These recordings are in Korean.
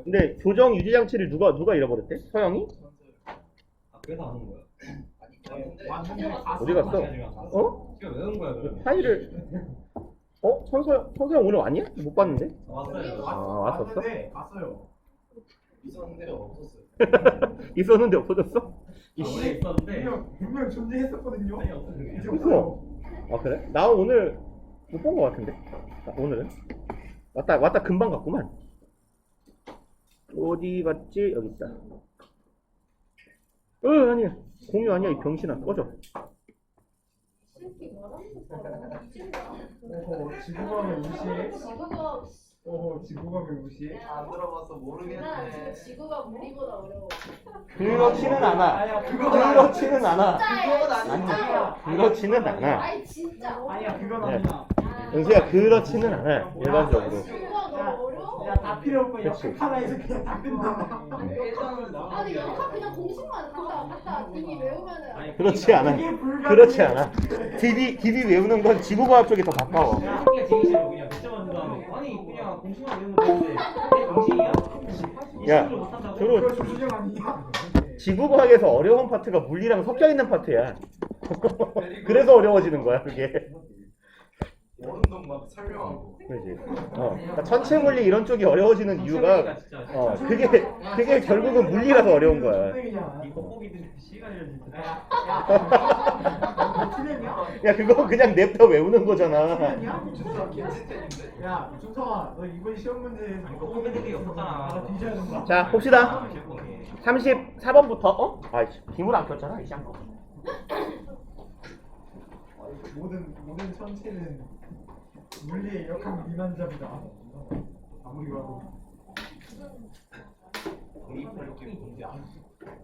근데 조정 유지 장치를 누가 잃어버렸대? 서영이? 학교에서 하는 거야? 어디 갔어? 어? 지금 왜 온 거야 그러면? 파일을 천서영 오늘 왔냐? 못 봤는데? 왔어요. 왔었어? 갔어요. 있었는데 없었어요. 있었는데 없어졌어? 원래 있었는데 분명 존재했었거든요. 아니 없었는데. 이제 있어. 아 그래? 나 오늘 못 본 거 같은데? 오늘은? 왔다 금방 갔구만. 어디 갔지? 여기 있다. 아니야. 공유 아니야. 이 병신아. 꺼져. 지구과학을 무시해. 지구가 지구과학을 무시해. 안 들어봐서 모르겠네. 지구가 우리보다 어려워. 그렇지는 않아. 그렇지는 않아. 진짜야. 그렇지는 않아. 아니 진짜. 아니야 그건 네. 아니야. 은수야 그렇지는 않아. 일반적으로. 지구가 너무 어려워. 야다 필요 없고 그치. 옆에 하나에서 그냥 다 끝나. 아니 영화 그냥 공식만 갔다 TV 외우면은. 아니, 그렇지 않아. 이게 불가능해. 그렇지 않아. DB 외우는 건 지구과학 쪽이 더 가까워. 그냥 학기가 제일 싫어. 그냥 몇점 만든 다음에 아니 그냥 공식만 외우면 되는데 이게 공식이야? 야, 이식을 못한다고? 저런- 그거 조준영 아니야? 지구과학에서 어려운 파트가 물리랑 섞여 있는 파트야. 그래서 어려워지는 거야 그게. 오른동 막 설명하고. 그렇지. 그러니까 천체 물리 이런 쪽이 어려워지는 이유가 그게 결국은 물리라서 어려운 거야. 이 겉보기들 시간이 진짜. 너 틀렸냐? 야 그거 그냥 냅다 외우는 거잖아. 틀렸냐? 겐지템인데. 야 준성아 너 이번 시험 문제 겉보기들이 없었잖아. 뒤져야 된다. 자 봅시다. 34번부터 아이씨 빔을 안 켰잖아 이 쌍거. 모든 천체는 물리의 역학 미만잡이다. 아무리 봐도.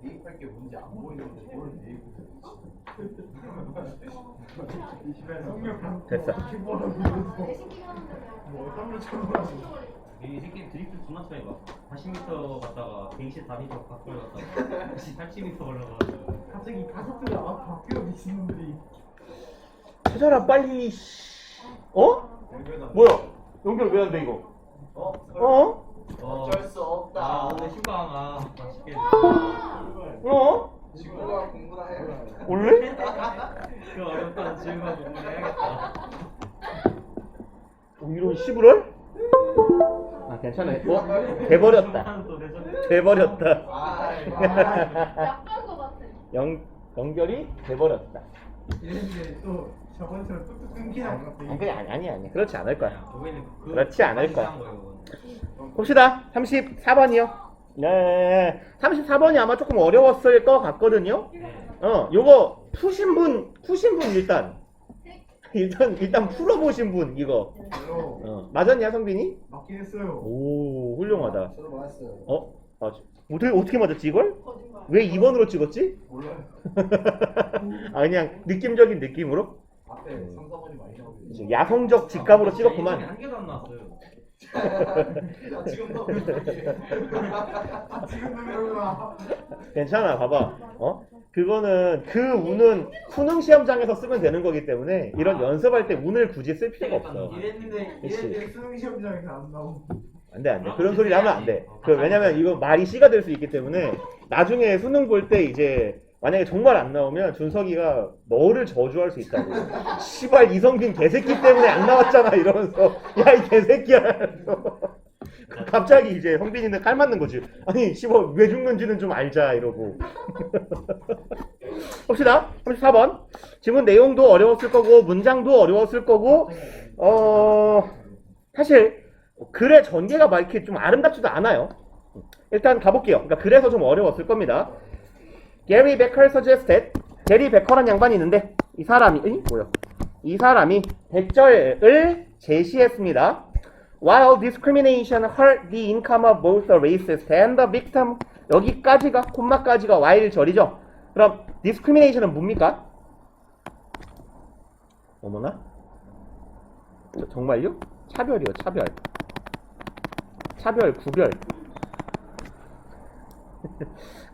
대입할 게 뭔지 안 보이는데 뭘 대입을 이 시간 성역 됐어. 큐브라고 이러고 내신기가 하는데 뭐 어떤 걸 쳐보라고. 이 새끼 드리프트 존나 차이 봐. 40m 갔다가 124m 밖으로 갔다가 다시 80m 올라가서 갑자기 가속도가 바뀌어 미친놈들이. 찾아라 빨리. 뭐야? 연결 왜 안 돼 이거? 어쩔 수 없다. 오늘 휴가가 맛있게. 지구가 공부나 해. 원래? 그 어렵다는 질문 공부 해야겠다. 이런 11월? 아 괜찮아. 돼버렸다. 돼버렸다. 약간 거 같아. 연결이 돼버렸다. 이랬는데 또 저번처럼 뚝뚝 끊기나 보다. 아니 그렇지 않을 거야. 그 그렇지 않을 거야. 봅시다. 34번이요. 네. 34번이 아마 조금 어려웠을 것 같거든요. 요거 푸신 분 일단 풀어보신 분 이거. 맞았냐 성빈이? 맞긴 했어요. 오 훌륭하다. 저도 맞았어요. 어떻게 맞았지 이걸? 거짓말. 왜 2번으로 찍었지? 몰라요. 그냥 느낌적인 느낌으로? 앞에 3, 4번이 많이 나오고. 야성적 직감으로 찍었구만. 한 개도 안 나왔어요. 지금도 지금 그러구나. 괜찮아 봐봐. 그거는 그 운은 수능 시험장에서 쓰면 되는 거기 때문에 이런 연습할 때 운을 굳이 쓸 필요가 없어. 이랬는데 수능 시험장에서 안 나오고. 안돼 그런 소리를 하면 안돼. 왜냐면 이거 말이 씨가 될 수 있기 때문에 나중에 수능 볼 때 이제 만약에 정말 안 나오면 준석이가 너를 저주할 수 있다고. 시발 이성빈 개새끼 때문에 안 나왔잖아 이러면서 야 이 개새끼야. 갑자기 이제 성빈이는 칼 맞는 거지. 아니 시발 왜 죽는지는 좀 알자 이러고. 봅시다. 34번. 지문 내용도 어려웠을 거고 문장도 어려웠을 거고 사실 글의 전개가 막 이렇게 좀 아름답지도 않아요. 일단 가볼게요. 그러니까 그래서 좀 어려웠을 겁니다. 게리 베커 suggested. 게리 베커라는 양반이 있는데 이 사람이 백절을 제시했습니다. While discrimination hurt the income of both the racist and the victim. 여기까지가 콤마까지가 while절이죠. 그럼 discrimination은 뭡니까? 어머나? 정말요? 차별이요, 차별. 차별, 구별.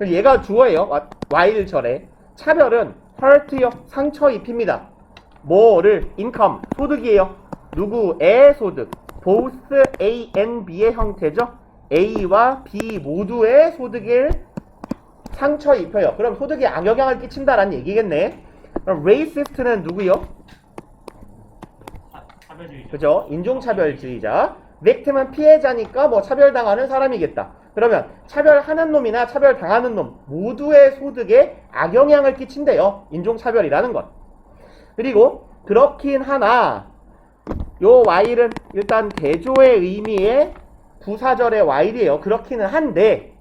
얘가 주어예요. while절에. 차별은 hurt요, 상처 입힙니다. 뭐를? income, 소득이에요. 누구의 소득? both A and B의 형태죠. A와 B 모두의 소득을 상처 입혀요. 그럼 소득에 악영향을 끼친다라는 얘기겠네. 그럼 racist는 누구요? 차별주의자. 그죠? 인종차별주의자. victim은 피해자니까 뭐 차별당하는 사람이겠다. 그러면 차별하는 놈이나 차별당하는 놈 모두의 소득에 악영향을 끼친대요. 인종차별이라는 것. 그리고 그렇긴 하나 요 while은 일단 대조의 의미의 부사절의 while이에요. 그렇기는 한데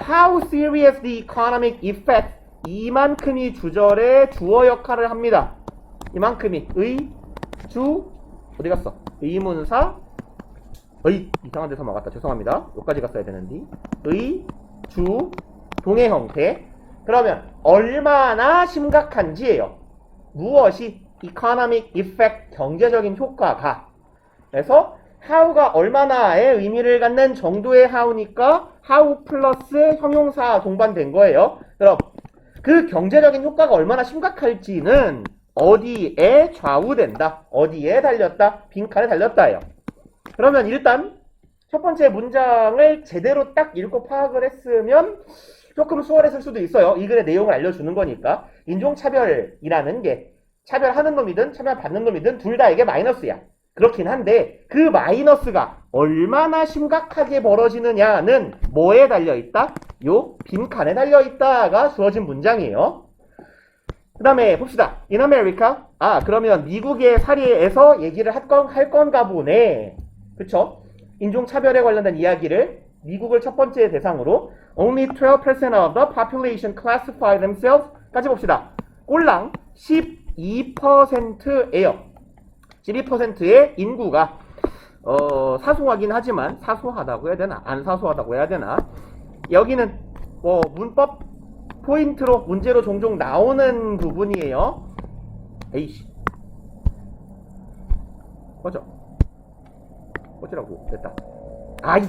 how serious the economic effect 이만큼이 주절의 주어 역할을 합니다. 이만큼이 주 어디 갔어? 의문사 이상한 데서 막았다. 죄송합니다. 여기까지 갔어야 되는데 주 동의 형태. 그러면 얼마나 심각한지예요. 무엇이 economic effect 경제적인 효과가. 그래서 how가 얼마나의 의미를 갖는 정도의 how니까 how 플러스 형용사 동반된 거예요. 그럼 그 경제적인 효과가 얼마나 심각할지는 어디에 좌우된다. 어디에 달렸다. 빈칸에 달렸다예요. 그러면 일단 첫 번째 문장을 제대로 딱 읽고 파악을 했으면 조금 수월했을 수도 있어요. 이 글의 내용을 알려주는 거니까. 인종차별이라는 게 차별하는 놈이든 차별받는 놈이든 둘 다에게 마이너스야. 그렇긴 한데 그 마이너스가 얼마나 심각하게 벌어지느냐는 뭐에 달려있다? 요 빈칸에 달려있다가 주어진 문장이에요. 그 다음에 봅시다. In America. 그러면 미국의 사례에서 얘기를 할 건가 보네. 그쵸? 인종차별에 관련된 이야기를 미국을 첫 번째 대상으로 Only 12% of the population classify themselves 까지 봅시다. 꼴랑 12%예요. 12%의 인구가 사소하긴 하지만 사소하다고 해야 되나? 안 사소하다고 해야 되나? 여기는 문법 포인트로 문제로 종종 나오는 부분이에요. 에이씨 꺼지라고 됐다.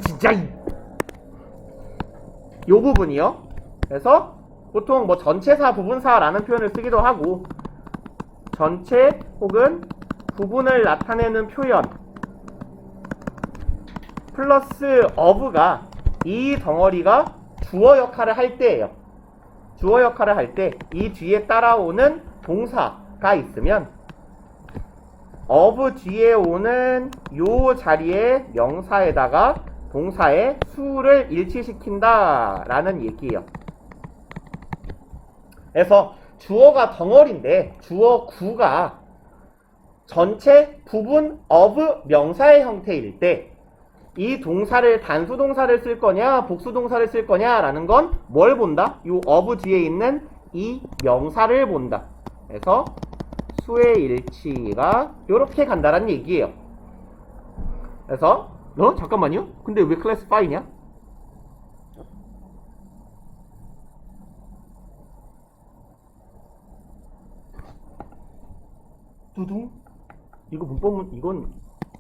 진짜 요 부분이요. 그래서 보통 뭐 전체사 부분사라는 표현을 쓰기도 하고 전체 혹은 부분을 나타내는 표현 플러스 of가 이 덩어리가 주어 역할을 할 때예요. 주어 역할을 할 때 이 뒤에 따라오는 동사가 있으면 of 뒤에 오는 요 자리에 명사에다가 동사의 수를 일치시킨다 라는 얘기예요. 그래서 주어가 덩어리인데 주어 구가 전체 부분 of 명사의 형태일 때 이 동사를 단수 동사를 쓸 거냐 복수 동사를 쓸 거냐 라는 건 뭘 본다? 이 of 뒤에 있는 이 명사를 본다. 그래서 수의 일치가 요렇게 간다라는 얘기예요. 그래서 잠깐만요. 근데 왜 classify냐? 두둥. 이거 문법은 이건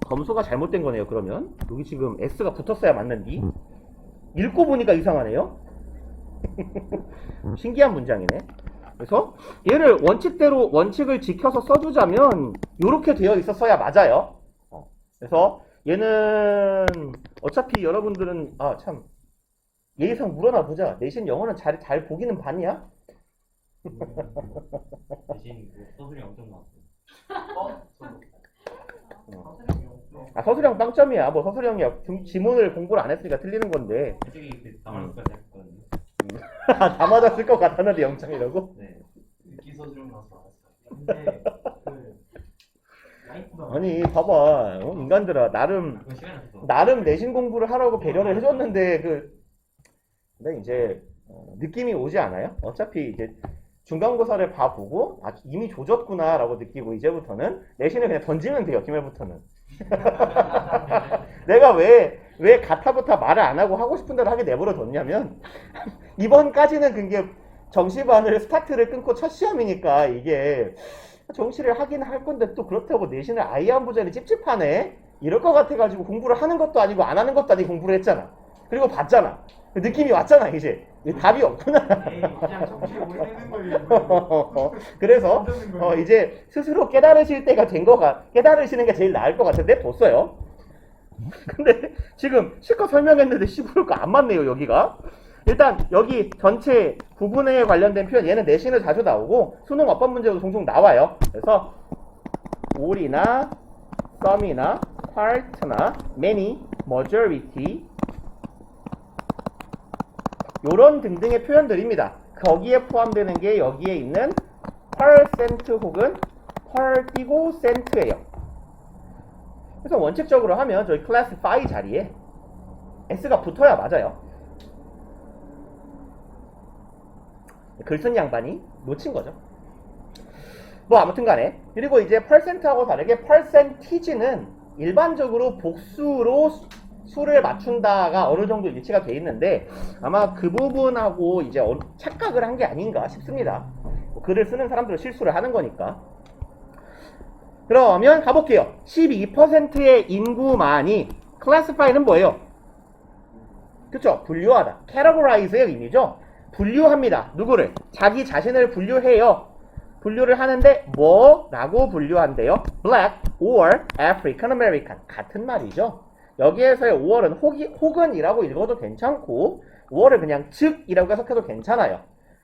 검수가 잘못된 거네요. 그러면 여기 지금 S가 붙었어야 맞는디 읽고 보니까 이상하네요. 신기한 문장이네. 그래서 얘를 원칙대로 원칙을 지켜서 써주자면 이렇게 되어 있었어야 맞아요. 그래서 얘는 어차피 여러분들은 참 예의상 물어나 보자. 내신 영어는 잘 보기는 반이야? 대신 서술이 엄청 많았어요. 서술형 빵점이야. 뭐 서술형이 지문을 공부를 안 했으니까 틀리는 건데. 솔직히 다 맞을 것 같았거든요. 다 맞았을 것 같았는데 0점이라고? 네. 기서주름 나서 근데 라이프가 아니 봐봐. 인간들아 그건 시간이 없어. 나름 내신 공부를 하라고 배려를 해줬는데 근데 이제 느낌이 오지 않아요? 어차피 이제 중간고사를 봐보고 이미 조졌구나 라고 느끼고 이제부터는 내신을 그냥 던지면 돼요. 기말부터는. 내가 왜 가타부타 말을 안 하고 싶은 대로 하게 내버려 뒀냐면 이번까지는 그게 정시반을 스타트를 끊고 첫 시험이니까 이게 정시를 하긴 할 건데 또 그렇다고 내신을 아예 안 보자니 찝찝하네 이럴 것 같아가지고 공부를 하는 것도 아니고 안 하는 것도 아니고 공부를 했잖아. 그리고 봤잖아. 느낌이 왔잖아. 이제 답이 없구나. 그냥 정치에 올리는 거예요. 그래서 이제 스스로 깨달으실 때가 된 거가 깨달으시는 게 제일 나을 것 같은데 뒀어요. 근데 지금 실컷 설명했는데 시부르가 안 맞네요, 여기가. 일단 여기 전체 구분에 관련된 표현, 얘는 내신을 자주 나오고 수능 어법 문제도 종종 나와요. 그래서 all이나 some이나 part나 many, majority 요런 등등의 표현들입니다. 거기에 포함되는 게 여기에 있는 percent 혹은 per 띄고 cent예요. 그래서 원칙적으로 하면 저희 classify 자리에 s가 붙어야 맞아요. 글 쓴 양반이 놓친 거죠. 뭐 아무튼 간에. 그리고 이제 percent하고 다르게 percentage는 일반적으로 복수로 수를 맞춘다가 어느 정도 일치가 돼 있는데 아마 그 부분하고 이제 착각을 한 게 아닌가 싶습니다. 글을 쓰는 사람들은 실수를 하는 거니까. 그러면 가볼게요. 12%의 인구만이 classify는 뭐예요? 그쵸? 분류하다. categorize의 의미죠. 분류합니다. 누구를? 자기 자신을 분류해요. 분류를 하는데 뭐라고 분류한대요? Black or African American. 같은 말이죠. 여기에서의 or은 혹은이라고 읽어도 괜찮고 or을 그냥 즉이라고 해석해도 괜찮아요.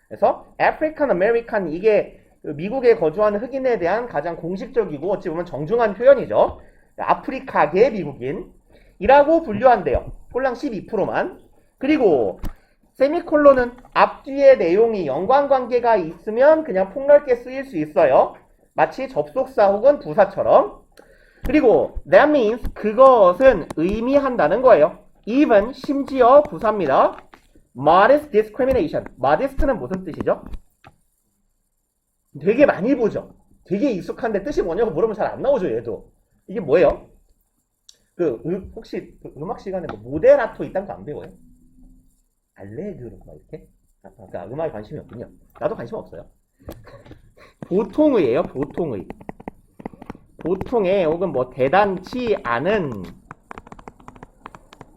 그래서 African American 이게 미국에 거주하는 흑인에 대한 가장 공식적이고 어찌 보면 정중한 표현이죠. 아프리카계 미국인이라고 분류한대요. 꼴랑 12%만. 그리고 세미콜론은 앞뒤의 내용이 연관관계가 있으면 그냥 폭넓게 쓰일 수 있어요. 마치 접속사 혹은 부사처럼. 그리고 that means 그것은 의미한다는 거예요. even 심지어 부사입니다. modest discrimination. modest는 무슨 뜻이죠? 되게 많이 보죠. 되게 익숙한데 뜻이 뭐냐고 물으면 잘 안 나오죠, 얘도. 이게 뭐예요? 혹시 음악 시간에 뭐 모데라토 이딴 거 안 배워요? 알레그로 막 이렇게? 그러니까 음악에 관심이 없군요. 나도 관심 없어요. 보통의예요, 보통의. 보통의 혹은 뭐 대단치 않은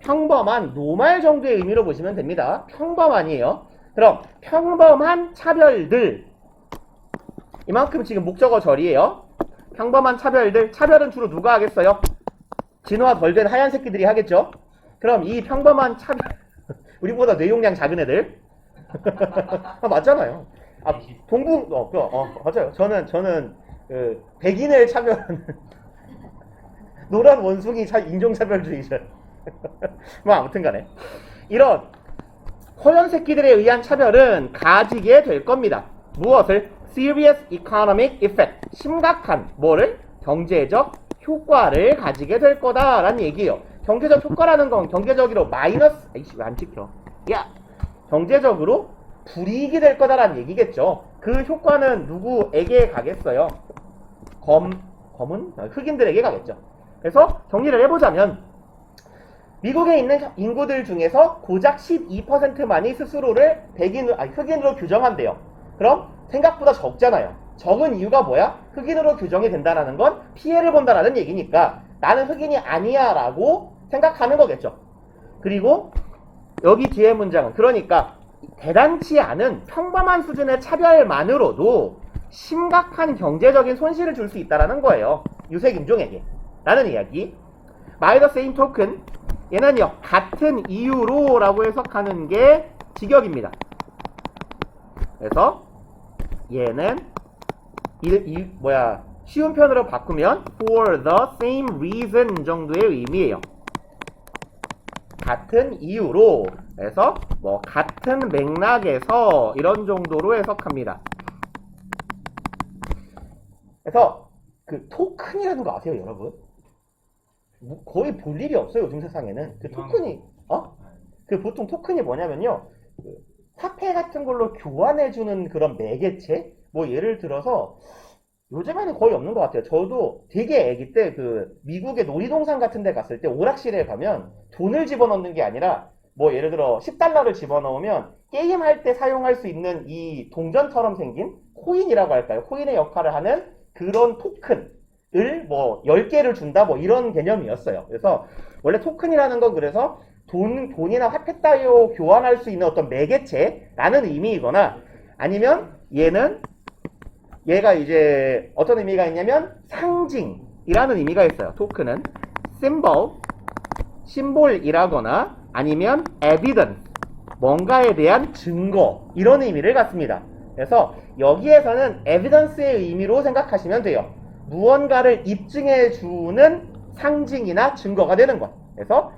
평범한 노말 정도의 의미로 보시면 됩니다. 평범한이에요. 그럼 평범한 차별들 이만큼 지금 목적어 절이에요. 평범한 차별들. 차별은 주로 누가 하겠어요? 진화 덜 된 하얀 새끼들이 하겠죠. 그럼 이 평범한 차별 우리보다 뇌용량 작은 애들 아, 맞잖아요. 아, 맞아요. 저는 백인을 차별하는 노란 원숭이 인종차별주의자. 뭐 아무튼 간에 이런 허연 새끼들에 의한 차별은 가지게 될 겁니다. 무엇을? Serious economic effect. 심각한 뭐를? 경제적 효과를 가지게 될 거다라는 얘기예요. 경제적 효과라는 건 경제적으로 마이너스 아이씨 왜 안 찍혀? 야! 경제적으로 불이익이 될 거다라는 얘기겠죠. 그 효과는 누구에게 가겠어요? 검은? 흑인들에게 가겠죠. 그래서 정리를 해보자면 미국에 있는 인구들 중에서 고작 12%만이 스스로를 흑인으로 규정한대요. 그럼 생각보다 적잖아요. 적은 이유가 뭐야? 흑인으로 규정이 된다는 건 피해를 본다라는 얘기니까 나는 흑인이 아니야 라고 생각하는 거겠죠. 그리고 여기 뒤에 문장은 그러니까 대단치 않은 평범한 수준의 차별만으로도 심각한 경제적인 손실을 줄 수 있다는 거예요. 유색 인종에게 라는 이야기. By the same token 얘는요 같은 이유로 라고 해석하는 게 직역입니다. 그래서 얘는 쉬운 편으로 바꾸면 for the same reason 정도의 의미예요. 같은 이유로 그래서 뭐 같은 맥락에서 이런 정도로 해석합니다. 그래서 그 토큰이라는 거 아세요, 여러분? 거의 볼 일이 없어요, 요즘 세상에는. 그 토큰이 그 보통 토큰이 뭐냐면요. 화폐 같은 걸로 교환해주는 그런 매개체? 뭐 예를 들어서 요즘에는 거의 없는 것 같아요. 저도 되게 애기 때 그 미국의 놀이동산 같은 데 갔을 때 오락실에 가면 돈을 집어넣는 게 아니라 뭐 예를 들어 10달러를 집어넣으면 게임할 때 사용할 수 있는 이 동전처럼 생긴 코인이라고 할까요? 코인의 역할을 하는 그런 토큰을 뭐 10개를 준다 뭐 이런 개념이었어요. 그래서 원래 토큰이라는 건 그래서 돈이나 화폐 따위로 교환할 수 있는 어떤 매개체라는 의미이거나 아니면 얘가 이제 어떤 의미가 있냐면 상징이라는 의미가 있어요. 토큰은 symbol 심볼이라거나 아니면 evidence, 뭔가에 대한 증거 이런 의미를 갖습니다. 그래서 여기에서는 evidence의 의미로 생각하시면 돼요. 무언가를 입증해 주는 상징이나 증거가 되는 것. 그래서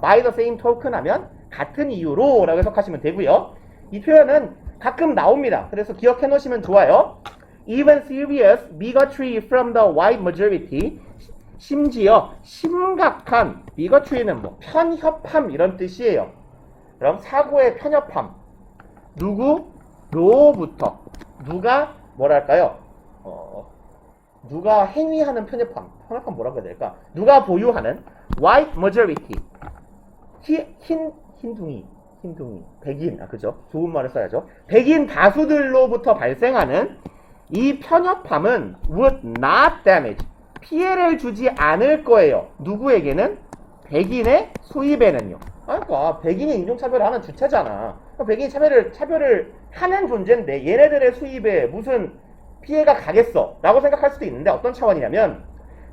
by the same token 하면 같은 이유로 라고 해석하시면 되고요. 이 표현은 가끔 나옵니다. 그래서 기억해 놓으시면 좋아요. Even serious bigotry from the white majority, 심지어 심각한 bigotry는 뭐 편협함 이런 뜻이에요. 그럼 사고의 편협함, 누구로부터, 누가 뭐랄까요? 누가 행위하는 편협함 뭐라고 해야 될까? 누가 보유하는 white majority, 흰둥이, 백인, 그죠? 좋은 말을 써야죠. 백인 다수들로부터 발생하는 이 편협함은 would not damage, 피해를 주지 않을 거예요. 누구에게는? 백인의 수입에는요. 그러니까 백인이 인종차별을 하는 주체잖아. 백인이 차별을 하는 존재인데 얘네들의 수입에 무슨 피해가 가겠어 라고 생각할 수도 있는데, 어떤 차원이냐면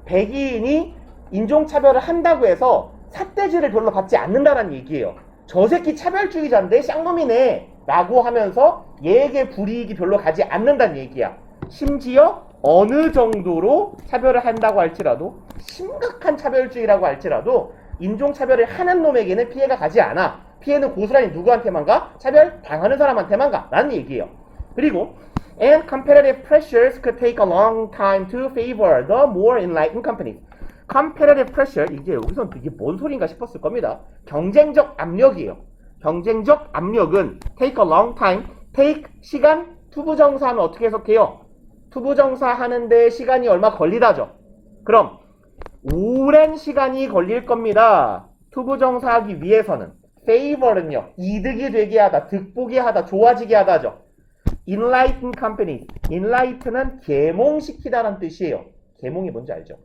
백인이 인종차별을 한다고 해서 삿대질을 별로 받지 않는다는 얘기예요. 저 새끼 차별주의자인데 쌍놈이네 라고 하면서 얘에게 불이익이 별로 가지 않는다는 얘기야. 심지어 어느 정도로 차별을 한다고 할지라도, 심각한 차별주의라고 할지라도 인종차별을 하는 놈에게는 피해가 가지 않아. 피해는 고스란히 누구한테만 가? 차별 당하는 사람한테만 가 라는 얘기예요. 그리고 and competitive pressures could take a long time to favor the more enlightened companies. competitive pressure, 이제 여기서 이게 뭔 소린가 싶었을 겁니다. 경쟁적 압력이에요. 경쟁적 압력은 take a long time, take 시간, 투부정사하면 어떻게 해석해요? 투부정사 하는데 시간이 얼마 걸리다죠. 그럼 오랜 시간이 걸릴 겁니다. 투부정사 하기 위해서는. favor는요, 이득이 되게 하다, 득보게 하다, 좋아지게 하다죠. enlightened companies, enlighten은 계몽시키다라는 뜻이에요. 계몽이 뭔지 알죠?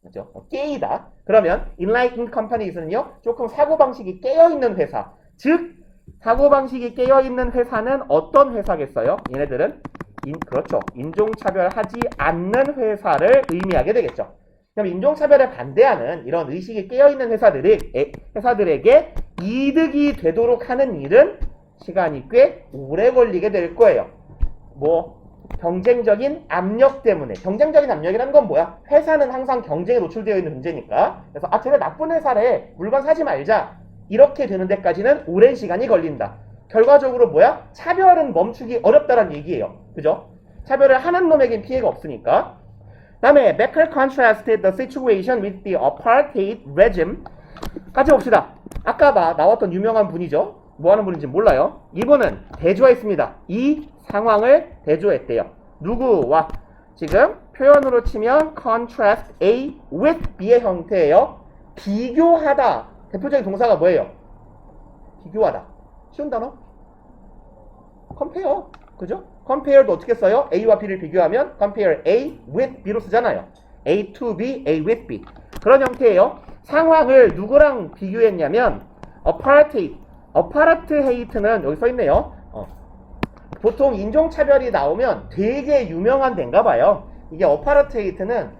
그죠? 깨이다. 그러면 enlightened companies는요, 조금 사고방식이 깨어있는 회사. 즉 사고방식이 깨어있는 회사는 어떤 회사겠어요? 얘네들은 그렇죠, 인종차별하지 않는 회사를 의미하게 되겠죠. 그럼 인종차별에 반대하는 이런 의식이 깨어있는 회사들에게 이득이 되도록 하는 일은 시간이 꽤 오래 걸리게 될 거예요. 경쟁적인 압력 때문에. 경쟁적인 압력이라는 건 뭐야? 회사는 항상 경쟁에 노출되어 있는 존재니까. 그래서 쟤네 나쁜 회사래, 물건 사지 말자, 이렇게 되는 데까지는 오랜 시간이 걸린다. 결과적으로 뭐야? 차별은 멈추기 어렵다는 얘기예요. 그죠? 차별을 하는 놈에겐 피해가 없으니까. 그 다음에 Becker contrasted the situation with the apartheid regime. 같이 봅시다. 아까 나왔던 유명한 분이죠. 뭐 하는 분인지 몰라요. 이분은 대조했습니다. 이 상황을 대조했대요. 누구와? 지금 표현으로 치면 contrast A with B의 형태예요. 비교하다. 대표적인 동사가 뭐예요? 비교하다. 쉬운 단어? compare. 그죠? compare도 어떻게 써요? A와 B를 비교하면 compare A with B로 쓰잖아요. A to B, A with B. 그런 형태예요. 상황을 누구랑 비교했냐면 apartheid는 여기 써있네요. 보통 인종차별이 나오면 되게 유명한 데인가 봐요. 이게 apartheid는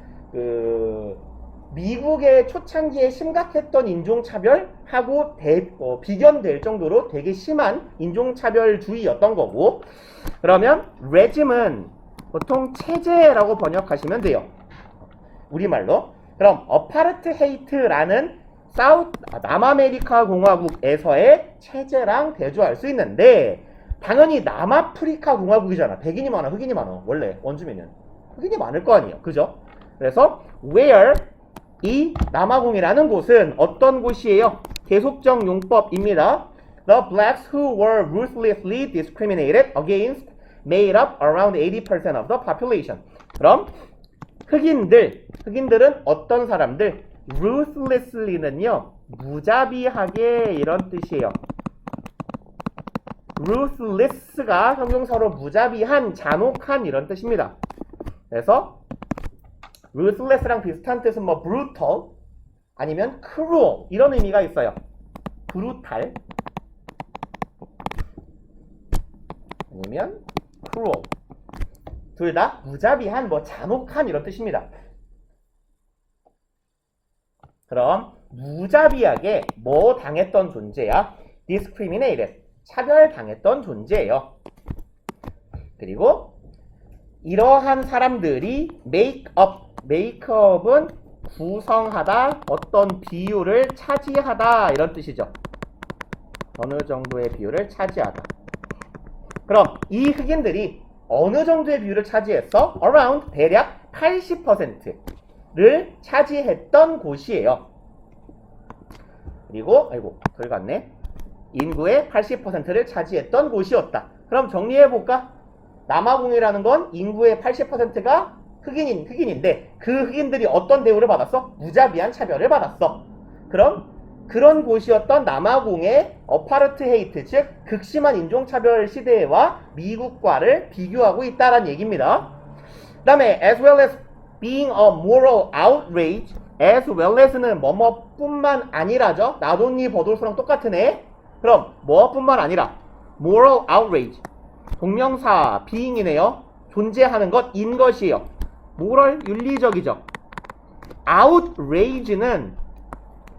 미국의 초창기에 심각했던 인종차별하고 비견될 정도로 되게 심한 인종차별주의였던 거고, 그러면 regime은 보통 체제라고 번역하시면 돼요. 우리말로. 그럼 apartheid라는 남아메리카 공화국에서의 체제랑 대조할 수 있는데, 당연히 남아프리카 공화국이잖아. 백인이 많아, 흑인이 많아. 원래 원주민은 흑인이 많을 거 아니에요. 그죠? 그래서 where, 이 남아공이라는 곳은 어떤 곳이에요? 계속적 용법입니다. The blacks who were ruthlessly discriminated against made up around 80% of the population. 그럼 흑인들은 어떤 사람들? ruthlessly는요, 무자비하게 이런 뜻이에요. ruthless가 형용사로 무자비한, 잔혹한 이런 뜻입니다. 그래서 ruthless랑 비슷한 뜻은 brutal 아니면 cruel 이런 의미가 있어요. brutal 아니면 cruel, 둘 다 무자비한, 잔혹한 이런 뜻입니다. 그럼 무자비하게 뭐 당했던 존재야? discriminated. 차별당했던 존재예요. 그리고 이러한 사람들이 makeup은 구성하다, 어떤 비율을 차지하다 이런 뜻이죠. 어느 정도의 비율을 차지하다. 그럼 이 흑인들이 어느 정도의 비율을 차지했어? around 대략 80%를 차지했던 곳이에요. 그리고 덜 갔네. 인구의 80%를 차지했던 곳이었다. 그럼 정리해볼까? 남아공이라는 건 인구의 80%가 흑인인데 그 흑인들이 어떤 대우를 받았어? 무자비한 차별을 받았어. 그럼 그런 곳이었던 남아공의 어파르트헤이트, 즉 극심한 인종차별 시대와 미국과를 비교하고 있다는 얘기입니다. 그 다음에 as well as being a moral outrage, as well as는 뭐뭐뿐만 아니라죠. 나돈니 버돌수랑 똑같은 애. 그럼 뭐뿐만 아니라 moral outrage, 동명사 being이네요. 존재하는 것인 것이에요. moral, 윤리적이죠. outrage는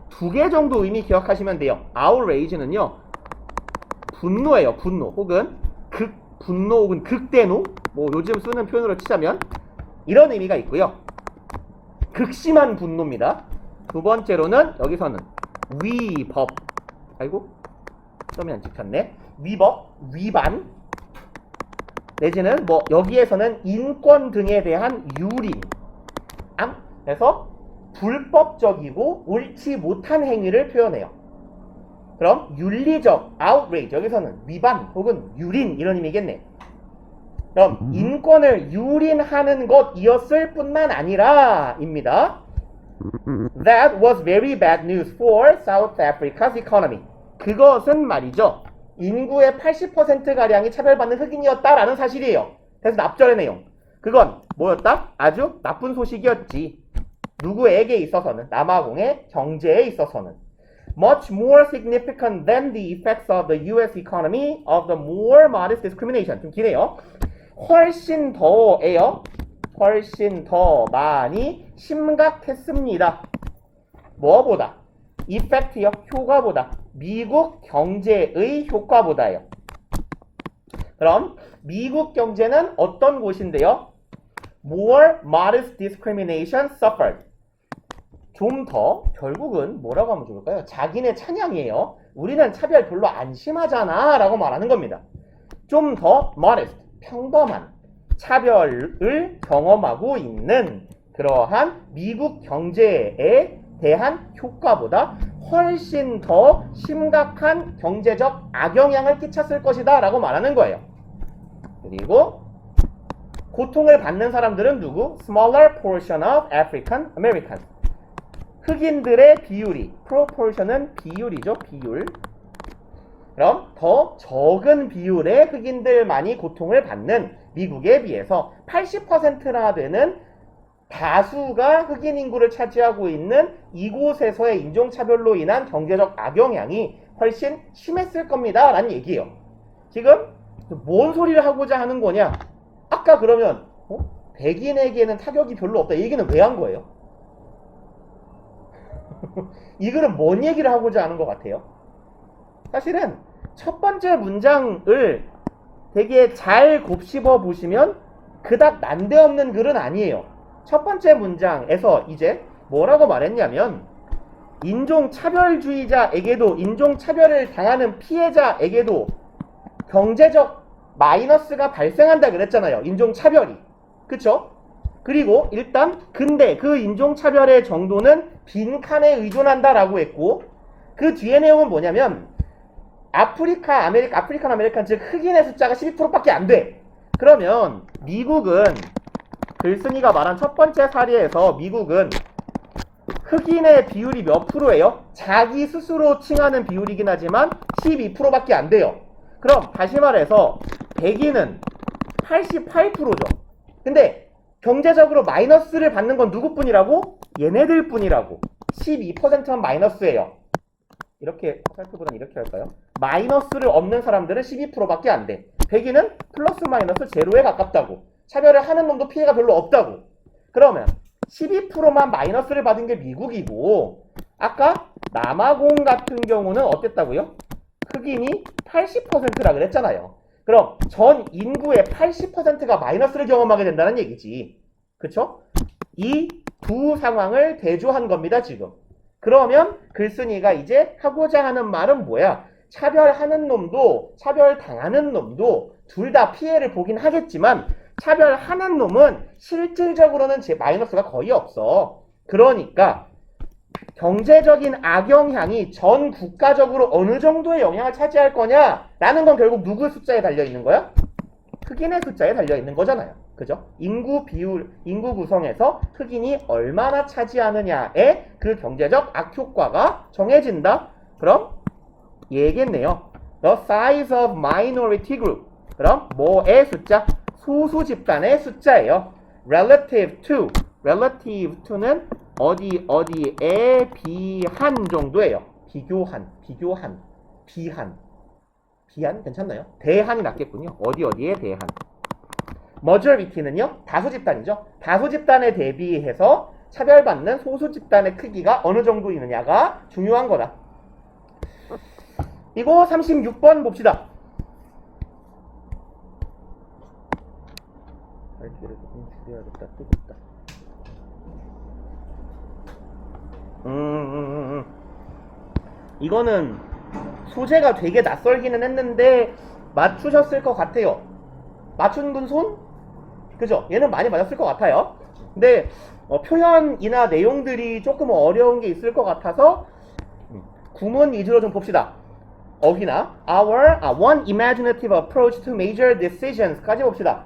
두 개 정도 의미 기억하시면 돼요. outrage는요, 분노예요. 분노 혹은 분노 혹은 극대노, 뭐 요즘 쓰는 표현으로 치자면 이런 의미가 있고요. 극심한 분노입니다. 두 번째로는 여기서는 위법, 점이 안 찍혔네. 위반 내지는 뭐 여기에서는 인권 등에 대한 유린, 그래서 불법적이고 옳지 못한 행위를 표현해요. 그럼 윤리적 outrage, 여기서는 위반 혹은 유린 이런 의미겠네. 그럼 인권을 유린하는 것이었을 뿐만 아니라 입니다. That was very bad news for South Africa's economy. 그것은 말이죠, 인구의 80%가량이 차별받는 흑인이었다라는 사실이에요. 그래서 납절의 내용, 그건 뭐였다? 아주 나쁜 소식이었지. 누구에게 있어서는? 남아공의 경제에 있어서는. Much more significant than the effects of the US economy of the more modest discrimination. 좀 기네요. 훨씬 더예요. 훨씬 더 많이 심각했습니다. 뭐보다? effect요, 효과보다. 미국 경제의 효과보다요. 그럼 미국 경제는 어떤 곳인데요? More modest discrimination suffered. 좀 더, 결국은 뭐라고 하면 좋을까요? 자기네 찬양이에요. 우리는 차별 별로 안 심하잖아 라고 말하는 겁니다. 좀 더 modest, 평범한 차별을 경험하고 있는 그러한 미국 경제에 대한 효과보다 훨씬 더 심각한 경제적 악영향을 끼쳤을 것이다 라고 말하는 거예요. 그리고 고통을 받는 사람들은 누구? Smaller portion of African Americans. 흑인들의 비율이, proportion은 비율이죠, 비율. 그럼 더 적은 비율의 흑인들만이 고통을 받는 미국에 비해서 80%나 되는 다수가 흑인 인구를 차지하고 있는 이곳에서의 인종차별로 인한 경제적 악영향이 훨씬 심했을 겁니다 라는 얘기예요. 지금 뭔 소리를 하고자 하는 거냐? 아까 그러면 백인에게는 타격이 별로 없다, 이 얘기는 왜 한 거예요? 이 글은 뭔 얘기를 하고자 하는 것 같아요? 사실은 첫 번째 문장을 되게 잘 곱씹어 보시면 그닥 난데없는 글은 아니에요. 첫 번째 문장에서 이제 뭐라고 말했냐면, 인종차별주의자에게도, 인종차별을 당하는 피해자에게도 경제적 마이너스가 발생한다 그랬잖아요. 인종차별이. 그쵸? 그리고 일단 근데 그 인종차별의 정도는 빈칸에 의존한다라고 했고, 그 뒤에 내용은 뭐냐면 아프리칸 아메리칸, 즉 흑인의 숫자가 12%밖에 안 돼. 그러면 미국은, 글쓴이가 말한 첫 번째 사례에서 미국은 흑인의 비율이 몇 프로예요? 자기 스스로 칭하는 비율이긴 하지만 12%밖에 안 돼요. 그럼 다시 말해서 백인은 88%죠. 근데 경제적으로 마이너스를 받는 건 누구뿐이라고? 얘네들 뿐이라고. 12%는 마이너스예요. 이렇게 화살표보다는 이렇게 할까요? 마이너스를 없는 사람들은 12%밖에 안 돼. 백인은 플러스 마이너스 제로에 가깝다고. 차별을 하는 놈도 피해가 별로 없다고. 그러면 12%만 마이너스를 받은 게 미국이고 아까 남아공 같은 경우는 어땠다고요? 흑인이 80%라 그랬잖아요. 그럼 전 인구의 80%가 마이너스를 경험하게 된다는 얘기지. 그쵸? 이 두 상황을 대조한 겁니다, 지금. 그러면 글쓴이가 이제 하고자 하는 말은 뭐야? 차별하는 놈도 차별당하는 놈도 둘 다 피해를 보긴 하겠지만 차별하는 놈은 실질적으로는 제 마이너스가 거의 없어. 그러니까 경제적인 악영향이 전 국가적으로 어느 정도의 영향을 차지할 거냐라는 건 결국 누구의 숫자에 달려있는 거야? 흑인의 숫자에 달려있는 거잖아요. 그죠? 인구 비율, 인구 구성에서 흑인이 얼마나 차지하느냐에 그 경제적 악효과가 정해진다. 그럼 얘겠네요. The size of minority group. 그럼 뭐의 숫자? 소수 집단의 숫자예요. Relative to. Relative to는 어디에 비한 정도예요. 비교한. 비한 괜찮나요? 대한이 낫겠군요. 어디에 대한. majority는요, 다수 집단이죠. 다수 집단에 대비해서 차별받는 소수 집단의 크기가 어느 정도 있느냐가 중요한 거다. 이거 36번 봅시다. 밝기를 조금 줄여야겠다. 뜨겁다. 이거는 소재가 되게 낯설기는 했는데 맞추셨을 것 같아요. 맞춘 분 손? 그죠? 얘는 많이 맞았을 것 같아요. 근데 표현이나 내용들이 조금 어려운 게 있을 것 같아서 구문 위주로 좀 봅시다. 어휘나 one imaginative approach to major decisions까지 봅시다.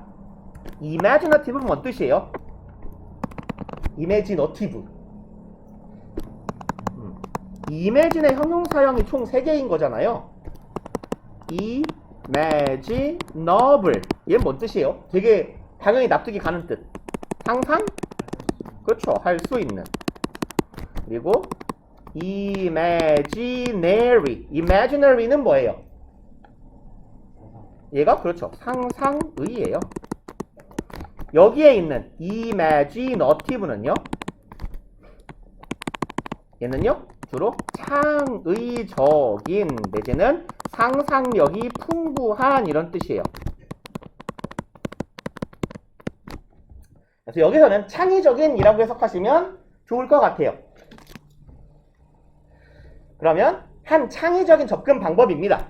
imaginative는 뭔 뜻이에요? imaginative. imagine의 형용사형이 총 3개인 거잖아요. imaginable. 얘는 뭔 뜻이에요? 되게 당연히 납득이 가는 뜻. 상상? 그렇죠. 할 수 있는. 그리고 imaginary. imaginary는 뭐예요? 얘가 그렇죠. 상상의예요. 여기에 있는 imaginative는요. 얘는요. 주로 창의적인 내지는 상상력이 풍부한 이런 뜻이에요. 그래서 여기서는 창의적인이라고 해석하시면 좋을 것 같아요. 그러면 한 창의적인 접근 방법입니다.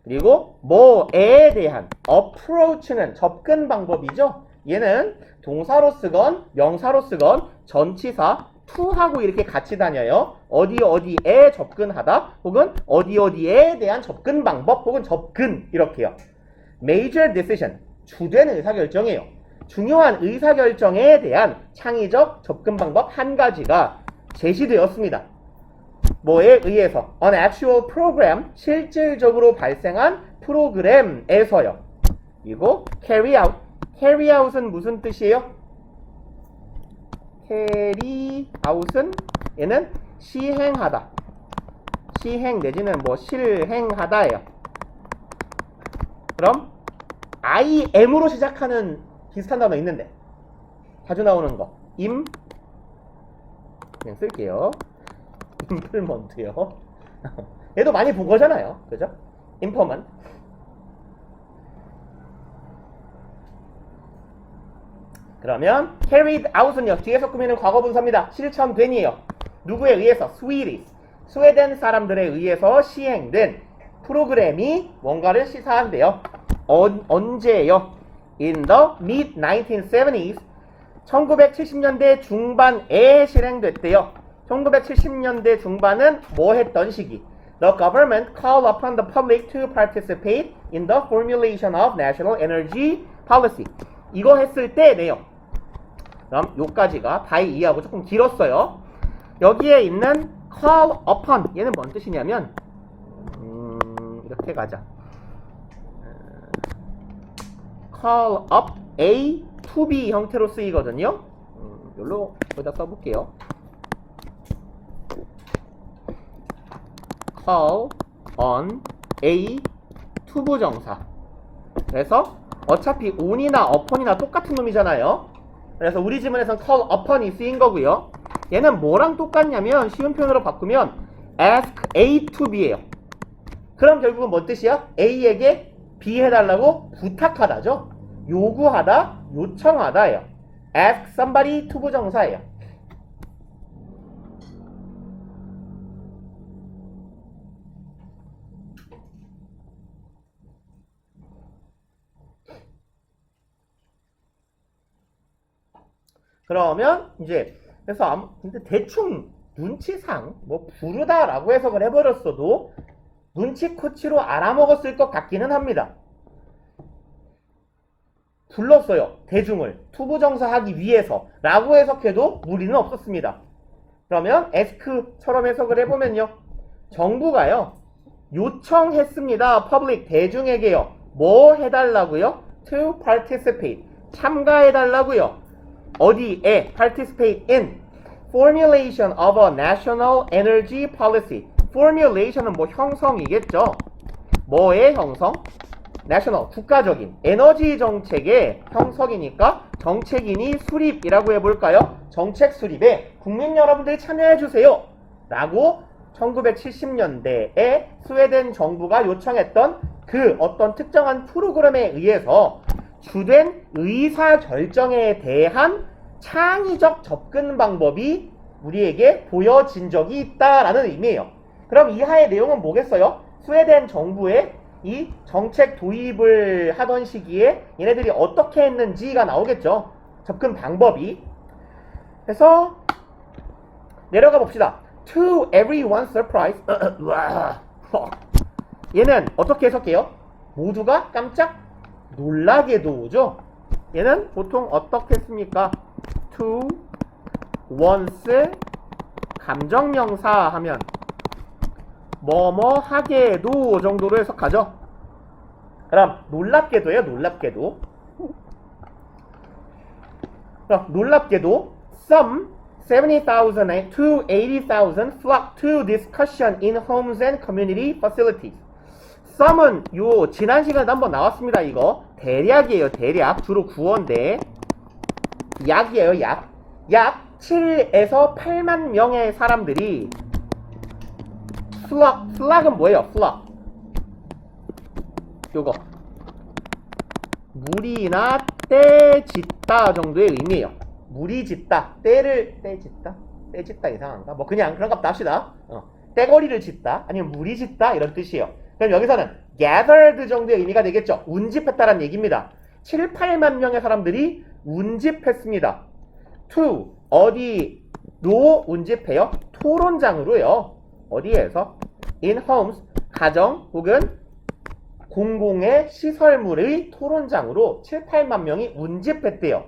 그리고 뭐에 대한 approach는 접근 방법이죠. 얘는 동사로 쓰건 명사로 쓰건 전치사 to하고 이렇게 같이 다녀요. 어디에 접근하다 혹은 어디에 대한 접근 방법 혹은 접근 이렇게요. Major decision, 주된 의사결정이에요. 중요한 의사결정에 대한 창의적 접근 방법 한 가지가 제시되었습니다. 뭐에 의해서? An actual program, 실질적으로 발생한 프로그램에서요. 그리고 carry out, carry out은 무슨 뜻이에요? carry out은 얘는 시행하다, 시행 내지는 뭐 실행하다예요. 그럼 IM으로 시작하는 비슷한 단어 있는데 자주 나오는 거 그냥 쓸게요. 임플먼트요. 얘도 많이 본 거잖아요. 그죠? 임퍼먼트. 그러면 carried out은요. 뒤에서 꾸미는 과거분사입니다. 실천된이에요. 누구에 의해서? Swedish. 스웨덴 사람들에 의해서 시행된 프로그램이 뭔가를 시사한대요. 언제예요? In the mid-1970s. 1970년대 중반에 실행됐대요. 1970년대 중반은 뭐 했던 시기? The government called upon the public to participate in the formulation of national energy policy. 이거 했을 때 내용. 그럼 요까지가 다 이해하고 조금 길었어요. 여기에 있는 call upon 얘는 뭔 뜻이냐면 이렇게 가자. call up A to B 형태로 쓰이거든요. 여기로 여기다 써볼게요. call on A to 부정사. 그래서 어차피 on이나 upon이나 똑같은 놈이잖아요. 그래서 우리 지문에선 call upon이 쓰인 거고요. 얘는 뭐랑 똑같냐면 쉬운 표현으로 바꾸면 ask A to B예요. 그럼 결국은 뭔 뜻이야? A에게 B 해달라고 부탁하다죠. 요구하다, 요청하다예요. ask somebody to 부정사예요. 그러면 이제 그래서 근데 대충 눈치상 뭐 부르다라고 해석을 해버렸어도 눈치코치로 알아먹었을 것 같기는 합니다. 불렀어요. 대중을 투부정사 하기 위해서 라고 해석해도 무리는 없었습니다. 그러면 ask처럼 해석을 해보면요. 정부가요. 요청했습니다. public 대중에게요. 뭐 해달라고요? to participate 참가해달라고요. 어디에? participate in formulation of a national energy policy. formulation은 뭐 형성이겠죠. 뭐의 형성? national 국가적인 에너지 정책의 형성이니까 정책인이 수립이라고 해볼까요? 정책 수립에 국민 여러분들이 참여해주세요 라고 1970년대에 스웨덴 정부가 요청했던 그 어떤 특정한 프로그램에 의해서 주된 의사결정에 대한 창의적 접근 방법이 우리에게 보여진 적이 있다라는 의미예요. 그럼 이하의 내용은 뭐겠어요? 스웨덴 정부의 이 정책 도입을 하던 시기에 얘네들이 어떻게 했는지가 나오겠죠. 접근 방법이. 그래서 내려가 봅시다. To everyone's surprise. 얘는 어떻게 해석해요? 모두가 깜짝 놀라게도죠. 얘는 보통 어떻게 씁니까? To one's 감정명사 하면 뭐뭐 하게도 정도로 해석하죠. 그럼 놀랍게도요. 놀랍게도. 그럼 놀랍게도 some 70,000 to 80,000 flock to discussion in homes and community facilities. some은 요 지난 시간에 한번 나왔습니다. 이거 대략이에요. 대략 주로 구어인데 약이에요. 약 7에서 8만 명의 사람들이 flock은 뭐예요? flock 요거 무리나 떼짓다 정도의 의미예요. 무리짓다 떼짓다 이상한가? 뭐 그냥 그런 값도 합시다. 떼거리를 짓다 아니면 무리짓다 이런 뜻이에요. 그럼 여기서는 gathered 정도의 의미가 되겠죠. 운집했다라는 얘기입니다. 7, 8만 명의 사람들이 운집했습니다. to 어디로 운집해요? 토론장으로요. 어디에서? in homes 가정 혹은 공공의 시설물의 토론장으로 7, 8만 명이 운집했대요.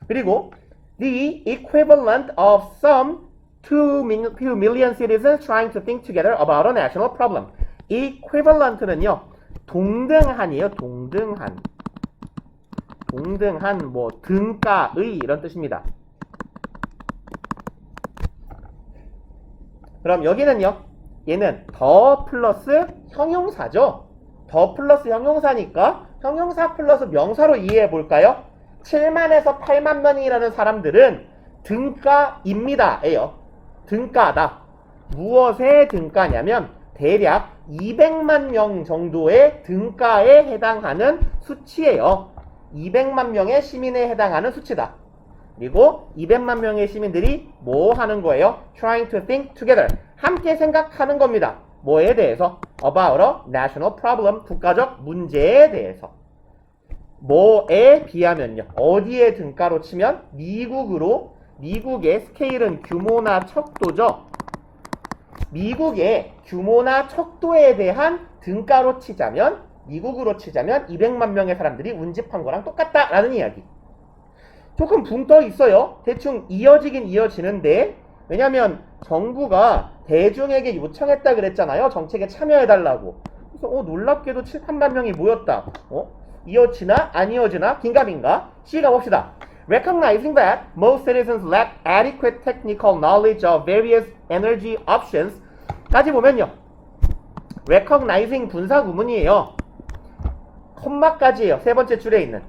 그리고 the equivalent of some 2 million citizens trying to think together about a national problem. equivalent는요. 동등한이에요. 동등한 뭐 등가의 이런 뜻입니다. 그럼 여기는요. 얘는 더 플러스 형용사죠. 더 플러스 형용사니까 형용사 플러스 명사로 이해해 볼까요? 7만에서 8만 명이라는 사람들은 등가입니다. 예요. 등가다. 무엇의 등가냐면 대략 200만 명 정도의 등가에 해당하는 수치예요. 200만 명의 시민에 해당하는 수치다. 그리고 200만 명의 시민들이 뭐 하는 거예요? Trying to think together. 함께 생각하는 겁니다. 뭐에 대해서? About a national problem. 국가적 문제에 대해서. 뭐에 비하면요. 어디에 등가로 치면 미국의 스케일은 규모나 척도죠. 미국의 규모나 척도에 대한 등가로 치자면 미국으로 치자면 200만 명의 사람들이 운집한 거랑 똑같다라는 이야기. 조금 붕 떠 있어요. 대충 이어지긴 이어지는데 왜냐면 정부가 대중에게 요청했다 그랬잖아요. 정책에 참여해달라고. 그래서 놀랍게도 7, 8만 명이 모였다. 이어지나 안 이어지나 긴가민가. C가 봅시다. Recognizing that most citizens lack adequate technical knowledge of various energy options 까지 보면요. Recognizing 분사 구문이에요. 콤마까지예요. 세 번째 줄에 있는.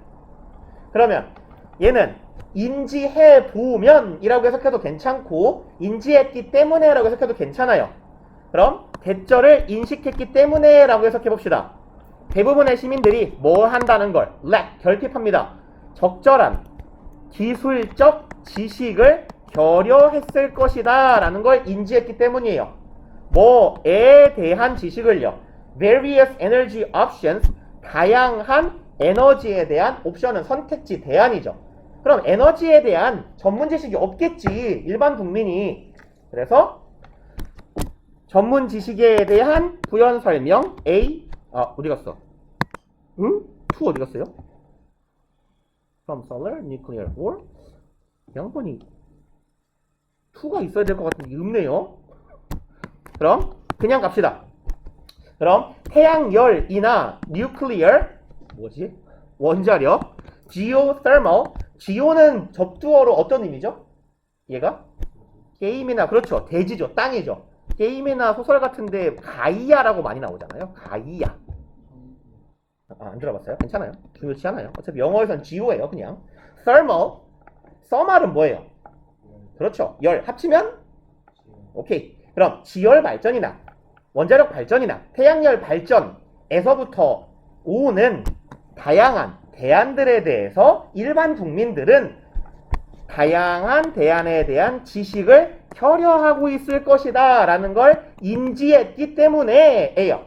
그러면 얘는 인지해 보면이라고 해석해도 괜찮고 인지했기 때문에라고 해석해도 괜찮아요. 그럼 대절을 인식했기 때문에라고 해석해 봅시다. 대부분의 시민들이 뭐 한다는 걸 결핍합니다. 적절한 기술적 지식을 결여했을 것이다 라는 걸 인지했기 때문이에요. 뭐에 대한 지식을요. various energy options, 다양한 에너지에 대한 옵션은 선택지 대안이죠. 그럼 에너지에 대한 전문 지식이 없겠지, 일반 국민이. 그래서 전문 지식에 대한 부연 설명 A. 어디 갔어? 응? 2 어디 갔어요? From solar, nuclear, or? 양반이 2가 있어야 될 것 같은데 없네요. 그럼 그냥 갑시다. 그럼 태양열이나 nuclear 뭐지? 원자력, geothermal. geo는 접두어로 어떤 의미죠? 얘가? 게임이나 그렇죠. 대지죠. 땅이죠. 게임이나 소설 같은데 가이아라고 많이 나오잖아요. 가이아. 안 들어봤어요? 괜찮아요. 중요치 않아요. 어차피 영어에선 geo예요. 그냥. thermal. thermal은 뭐예요? 그렇죠. 열 합치면 오케이. 그럼 지열 발전이나 원자력 발전이나 태양열 발전에서부터 오는 다양한 대안들에 대해서 일반 국민들은 다양한 대안에 대한 지식을 결여하고 있을 것이다 라는 걸 인지했기 때문에예요.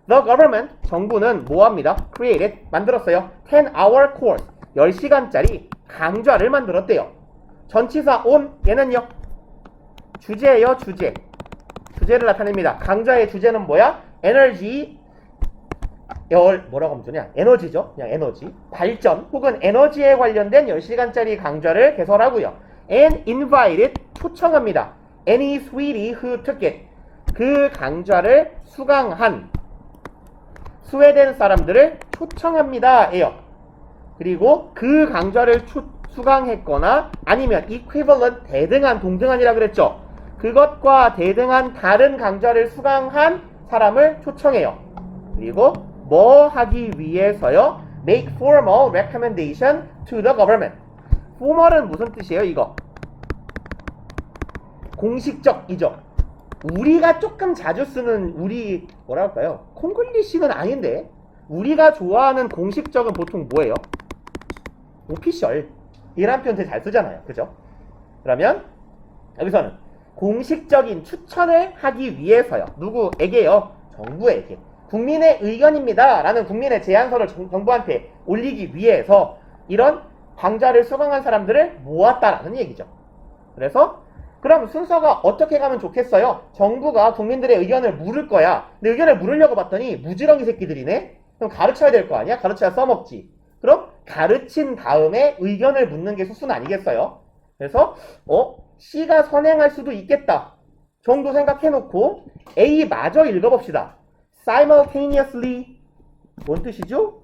The government, 정부는 뭐합니다? created, 만들었어요. 10-hour course, 10시간짜리 강좌를 만들었대요. 전치사 on, 얘는요? 주제예요, 주제. 주제를 나타냅니다. 강좌의 주제는 뭐야? 에너지, 뭐라고 하면 좋냐? 에너지죠. 그냥 에너지. 발전 혹은 에너지에 관련된 10시간짜리 강좌를 개설하고요. And invited, 초청합니다. Any sweetie who took it. 그 강좌를 수강한 스웨덴 사람들을 초청합니다. 에요. 그리고 그 강좌를 수강했거나 아니면 equivalent, 대등한, 동등한이라 그랬죠. 그것과 대등한 다른 강좌를 수강한 사람을 초청해요. 그리고 뭐 하기 위해서요? Make formal recommendation to the government. formal은 무슨 뜻이에요, 이거? 공식적이죠. 우리가 조금 자주 쓰는 우리 뭐라 할까요? 콩글리시는 아닌데 우리가 좋아하는 공식적은 보통 뭐예요? 오피셜. 이란 표현 되게 잘 쓰잖아요. 그죠? 그러면 여기서는 공식적인 추천을 하기 위해서요. 누구에게요? 정부에게. 국민의 의견입니다 라는 국민의 제안서를 정부한테 올리기 위해서 이런 강좌를 수강한 사람들을 모았다라는 얘기죠. 그래서 그럼 순서가 어떻게 가면 좋겠어요? 정부가 국민들의 의견을 물을 거야. 근데 의견을 물으려고 봤더니 무지렁이 새끼들이네? 그럼 가르쳐야 될 거 아니야? 가르쳐야 써먹지. 그럼 가르친 다음에 의견을 묻는 게 수순 아니겠어요? 그래서 C가 선행할 수도 있겠다 정도 생각해놓고 A 마저 읽어봅시다. simultaneously 뭔 뜻이죠?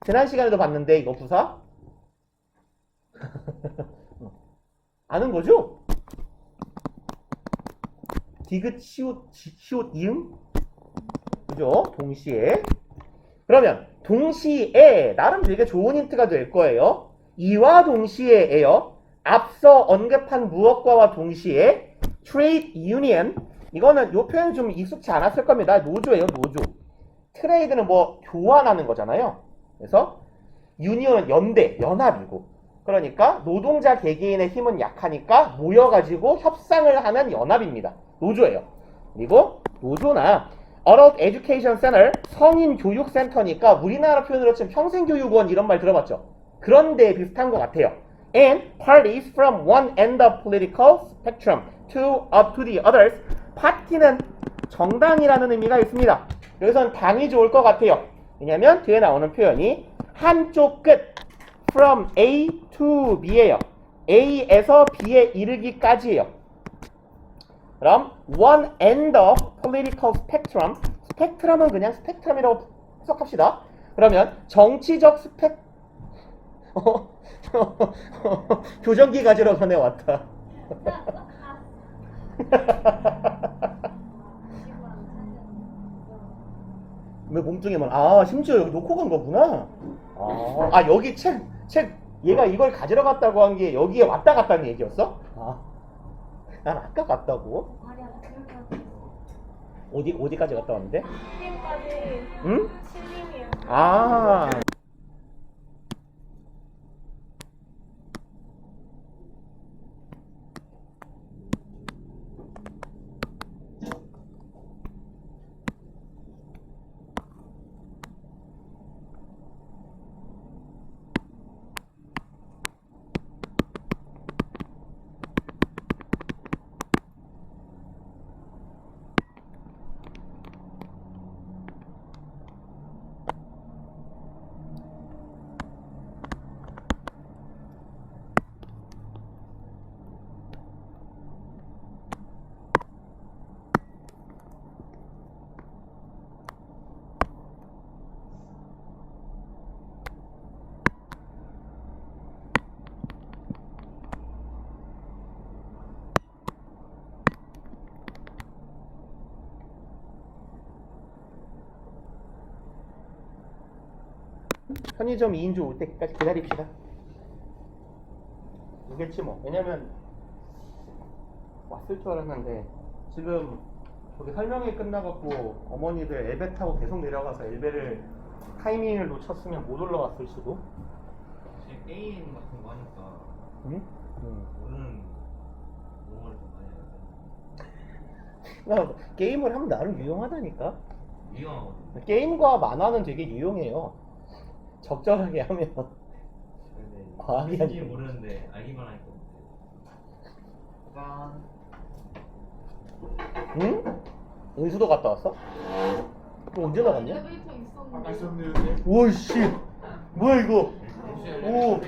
지난 시간에도 봤는데 이거 부사 아는 거죠? 디귿, 시옷, 이응? 그죠? 동시에. 그러면 동시에 나름 되게 좋은 힌트가 될 거예요. 이와 동시에예요. 앞서 언급한 무엇과와 동시에 trade union. 이거는 요 표현 좀 익숙치 않았을 겁니다. 노조예요, 노조. 트레이드는 뭐 교환하는 거잖아요. 그래서 유니온은 연대, 연합이고. 그러니까 노동자 개개인의 힘은 약하니까 모여가지고 협상을 하는 연합입니다. 노조예요. 그리고 노조나 Adult Education Center, 성인 교육 센터니까 우리나라 표현으로 치면 평생교육원 이런 말 들어봤죠? 그런데 비슷한 것 같아요. And parties from one end of political spectrum to up to the others. 파티는 정당이라는 의미가 있습니다. 여기서는 당이 좋을 것 같아요. 왜냐면 뒤에 나오는 표현이 한쪽 끝 from A to B예요. A에서 B에 이르기까지예요. 그럼 one end of political spectrum. 스펙트럼은 그냥 스펙트럼이라고 해석합시다. 그러면 정치적 교정기 가지러 전에 왔다. 왜 몸뚱이만? 아 심지어 여기 놓고 간 거구나. 여기 책 얘가 이걸 가지러 갔다고 한 게 여기에 왔다 갔다는 얘기였어? 아, 난 아까 갔다고? 말이 안 돼. 어디까지 갔다 왔는데? 지금까지 응? 7님이에요. 아. 편의점 2인조 올 때까지 기다립시다. 오겠지 뭐. 왜냐면 왔을 줄 알았는데 지금 저기 설명회 끝나갖고 어머니들 엘베 타고 계속 내려가서 엘베를 타이밍을 놓쳤으면 못 올라왔을 수도. 혹시 게임 같은 거 하니까 응? 모르는 용어를 좀 많이 해야 돼. 게임을 하면 나름 유용하다니까. 유용하거든. 게임과 만화는 되게 유용해요. 적절하게 하면. 근데 과학이 뭔지 아니고. 모르는데 알기만 하니까. 짠. 응? 은수도 갔다 왔어? 너 언제 나갔냐? 엘리베이터 아까 있었는데. 있었는데. 오이씨, 뭐야 이거? 오,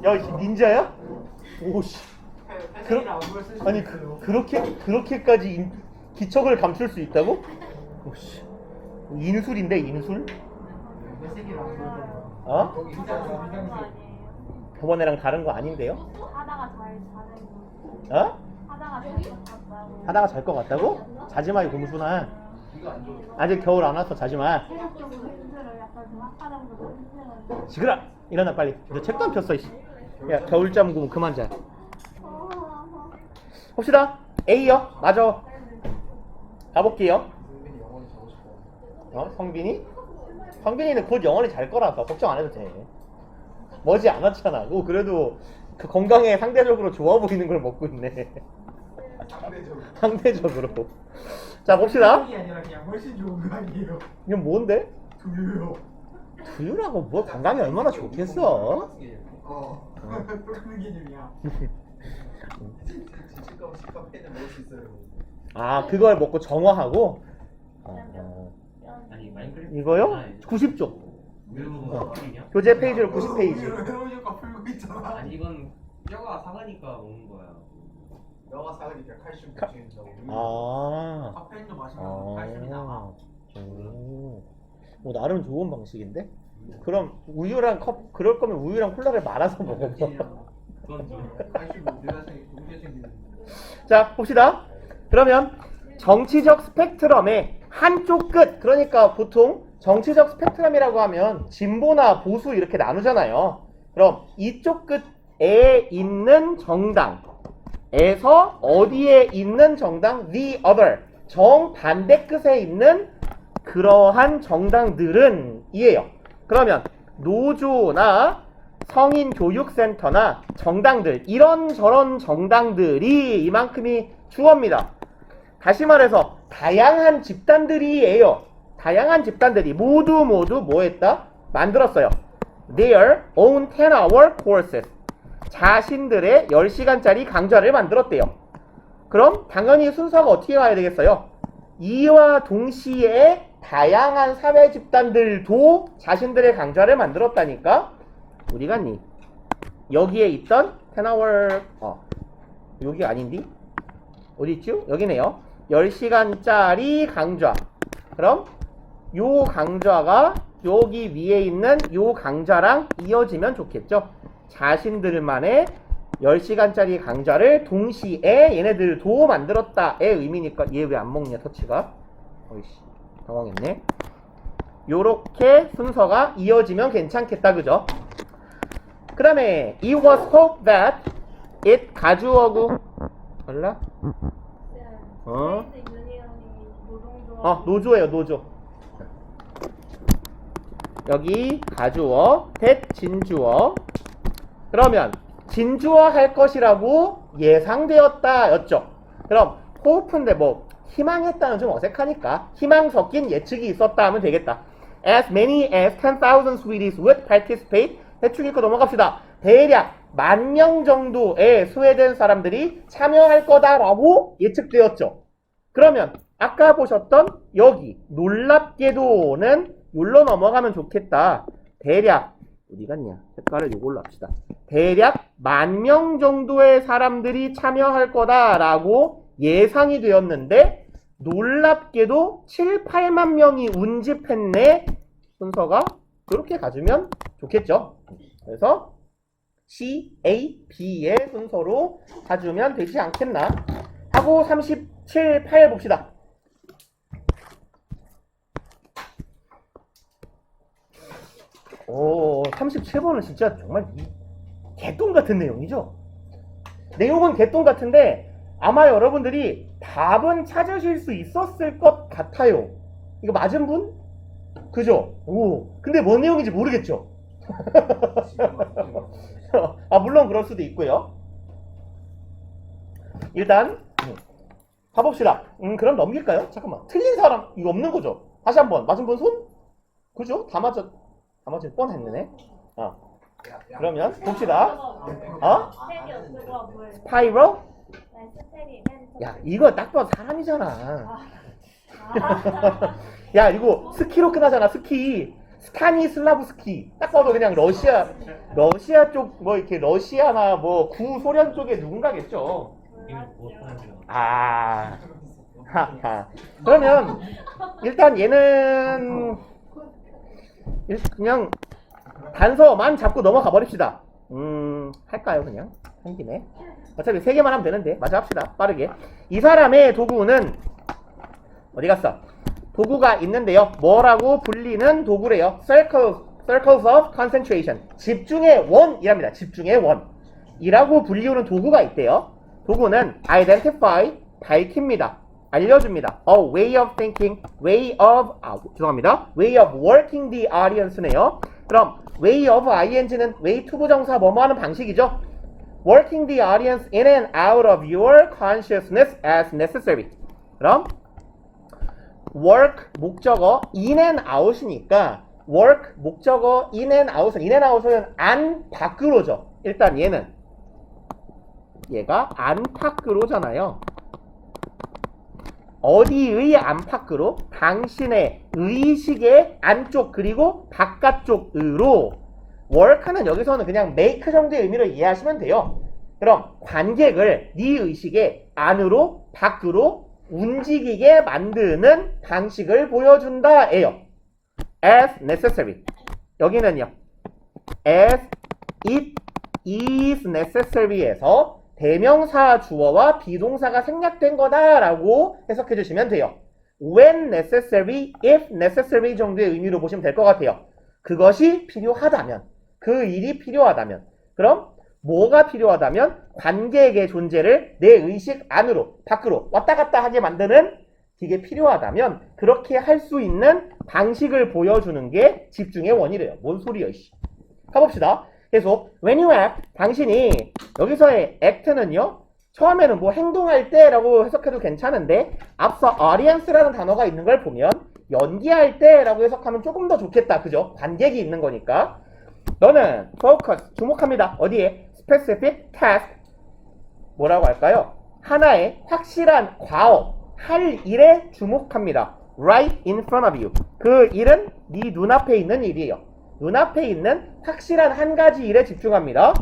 야, 이 닌자야? 오씨. 아니 그렇게까지 기척을 감출 수 있다고? 오씨. 인술인데 인술? 회색이랑 안 보이잖아. 어? 여기 하다가 있잖아. 다른 거 미장색. 아니에요? 저번에랑 다른 거 아닌데요? 하다가 잘 자는 거. 어? 하다가 잘것 같다고. 하다가 잘 것 같다고? 자지마 이 공순아. 이거 안 좋아. 아직 겨울 안 왔어 자지마. 체력적으로 힘들어. 약간 좀 학과정보다 힘들어. 시끄러. 일어나 빨리. 너 책도 안 폈어 이씨. 야 겨울잠 구면 그만 자. 봅시다. A요. 맞아. 가볼게요. 승빈이 영원히 자고 싶어. 어? 성빈이? 성빈이는 곧 영원히 잘 거라서 걱정 안 해도 돼. 머지 않았잖아. 오, 그래도 그 건강에 상대적으로 좋아 보이는 걸 먹고 있네. 상대적으로. 상대적으로. 자, 봅시다. 이게 아니라 그냥 훨씬 좋은 거 아니에요. 이건 뭔데? 두유요. 두유라고 뭐 건강에 얼마나 좋겠어? 똑같은 개념이야. 지치감 시카페인을 먹을 수 있어요. 아, 그걸 먹고 정화하고? 아니 마인크래프트 이거요? 아니, 90쪽. 무료 게임이야? 교재 페이지로 90페이지. 해로니까 풀고 있잖아. 아니 이건 뼈가 상하니까 먹는 거야. 뼈가 사그니까 칼슘 보충된다고. 아. 카페인도 마시면 칼슘이 나가. 뭐 나름 좋은 방식인데? 그럼 우유랑 그럴 거면 우유랑 콜라를 말아서 먹어. 그건 좀 칼슘 문제가 생기는. 자, 봅시다. 그러면 정치적 스펙트럼의 한쪽 끝, 그러니까 보통 정치적 스펙트럼이라고 하면 진보나 보수 이렇게 나누잖아요. 그럼 이쪽 끝에 있는 정당에서 어디에 있는 정당? The other. 정반대 끝에 있는 그러한 정당들은 이에요. 그러면 노조나 성인교육센터나 정당들, 이런저런 정당들이 이만큼이 주어입니다. 다시 말해서 다양한 집단들이에요. 다양한 집단들이 모두 뭐 했다? 만들었어요. Their own 10-hour courses. 자신들의 10시간짜리 강좌를 만들었대요. 그럼 당연히 순서가 어떻게 가야 되겠어요? 이와 동시에 다양한 사회 집단들도 자신들의 강좌를 만들었다니까? 어디 갔니? 여기에 있던 10-hour 여기 아닌디? 어디 있죠? 여기네요. 10시간짜리 강좌. 그럼 요 강좌가 여기 위에 있는 요 강좌랑 이어지면 좋겠죠? 자신들만의 10시간짜리 강좌를 동시에 얘네들도 만들었다의 의미니까. 얘 왜 안 먹냐 터치가? 어이씨 당황했네. 요렇게 순서가 이어지면 괜찮겠다, 그죠? 그 다음에 it was hoped that it 가주어구 몰라? 어? 노조예요, 노조. 여기 가주어, that 진주어. 그러면 진주어 할 것이라고 예상되었다 였죠. 그럼 hope인데 뭐 희망했다는 좀 어색하니까 희망 섞인 예측이 있었다 하면 되겠다. As many as 10,000 Swedes would participate. 대충 읽고 넘어갑시다. 대략 10,000명 정도의 스웨덴 사람들이 참여할 거다라고 예측되었죠. 그러면 아까 보셨던 여기 놀랍게도는 요로 넘어가면 좋겠다. 대략 어디 갔냐? 색깔을 요걸로 합시다. 대략 10,000명 정도의 사람들이 참여할 거다라고 예상이 되었는데 놀랍게도 7, 8만 명이 운집했네. 순서가 그렇게 가주면 좋겠죠. 그래서 C, A, B의 순서로 가주면 되지 않겠나 하고 37, 8 봅시다. 오, 37번은 진짜 정말 개똥 같은 내용이죠. 내용은 개똥 같은데 아마 여러분들이 답은 찾으실 수 있었을 것 같아요. 이거 맞은 분? 그죠? 오, 근데 뭔 내용인지 모르겠죠? 아, 물론 그럴 수도 있고요. 일단 가봅시다. 그럼 넘길까요? 잠깐만, 틀린 사람 이거 없는 거죠? 다시 한번 맞은 분 손? 그죠? 다 맞을 뻔했네. 그러면 봅시다. 스파이럴? 야, 이거 딱 봐도 사람이잖아. 야, 이거 스키로 끝나잖아. 스키. 스타니슬라브스키. 딱 봐도 그냥 러시아 쪽 뭐 이렇게 러시아나 뭐 구소련 쪽에 누군가겠죠. 하하. 그러면 일단 얘는 그냥 단서만 잡고 넘어가 버립시다. 할까요? 그냥 한 김에. 어차피 3개만 하면 되는데 마저 합시다. 빠르게. 이 사람의 도구는 어디 갔어? 도구가 있는데요. 뭐라고 불리는 도구래요? Circles of concentration. 집중의 원이랍니다. 집중의 원. 이라고 불리우는 도구가 있대요. 도구는 identify, 밝힙니다. 알려줍니다. A way of thinking, way of working the audience네요. 그럼 way of ing는 way to 부정사 뭐뭐 하는 방식이죠. Working the audience in and out of your consciousness as necessary. 그럼 work 목적어 in and out이니까 work 목적어 in and out은 안 밖으로죠. 일단 얘가 안팎으로잖아요. 어디의 안팎으로? 당신의 의식의 안쪽 그리고 바깥쪽으로. work는 여기서는 그냥 make 정도의 의미로 이해하시면 돼요. 그럼 관객을 네 의식의 안으로 밖으로 움직이게 만드는 방식을 보여준다예요. as necessary. 여기는요. as it is necessary에서 대명사 주어와 비동사가 생략된 거다라고 해석해 주시면 돼요. when necessary, if necessary 정도의 의미로 보시면 될 것 같아요. 그것이 필요하다면, 그 일이 필요하다면. 그럼 뭐가 필요하다면 관객의 존재를 내 의식 안으로 밖으로 왔다 갔다 하게 만드는 이게 필요하다면 그렇게 할 수 있는 방식을 보여주는 게 집중의 원이래요. 뭔 소리야 이씨. 가봅시다. 계속 when you act, 당신이 여기서의 act는요 처음에는 뭐 행동할 때라고 해석해도 괜찮은데 앞서 audience라는 단어가 있는 걸 보면 연기할 때라고 해석하면 조금 더 좋겠다. 그죠? 관객이 있는 거니까. 너는 focus, 주목합니다. 어디에? specific task, 뭐라고 할까요? 하나의 확실한 과업, 할 일에 주목합니다. right in front of you. 그 일은 네 눈앞에 있는 일이에요. 눈앞에 있는 확실한 한 가지 일에 집중합니다.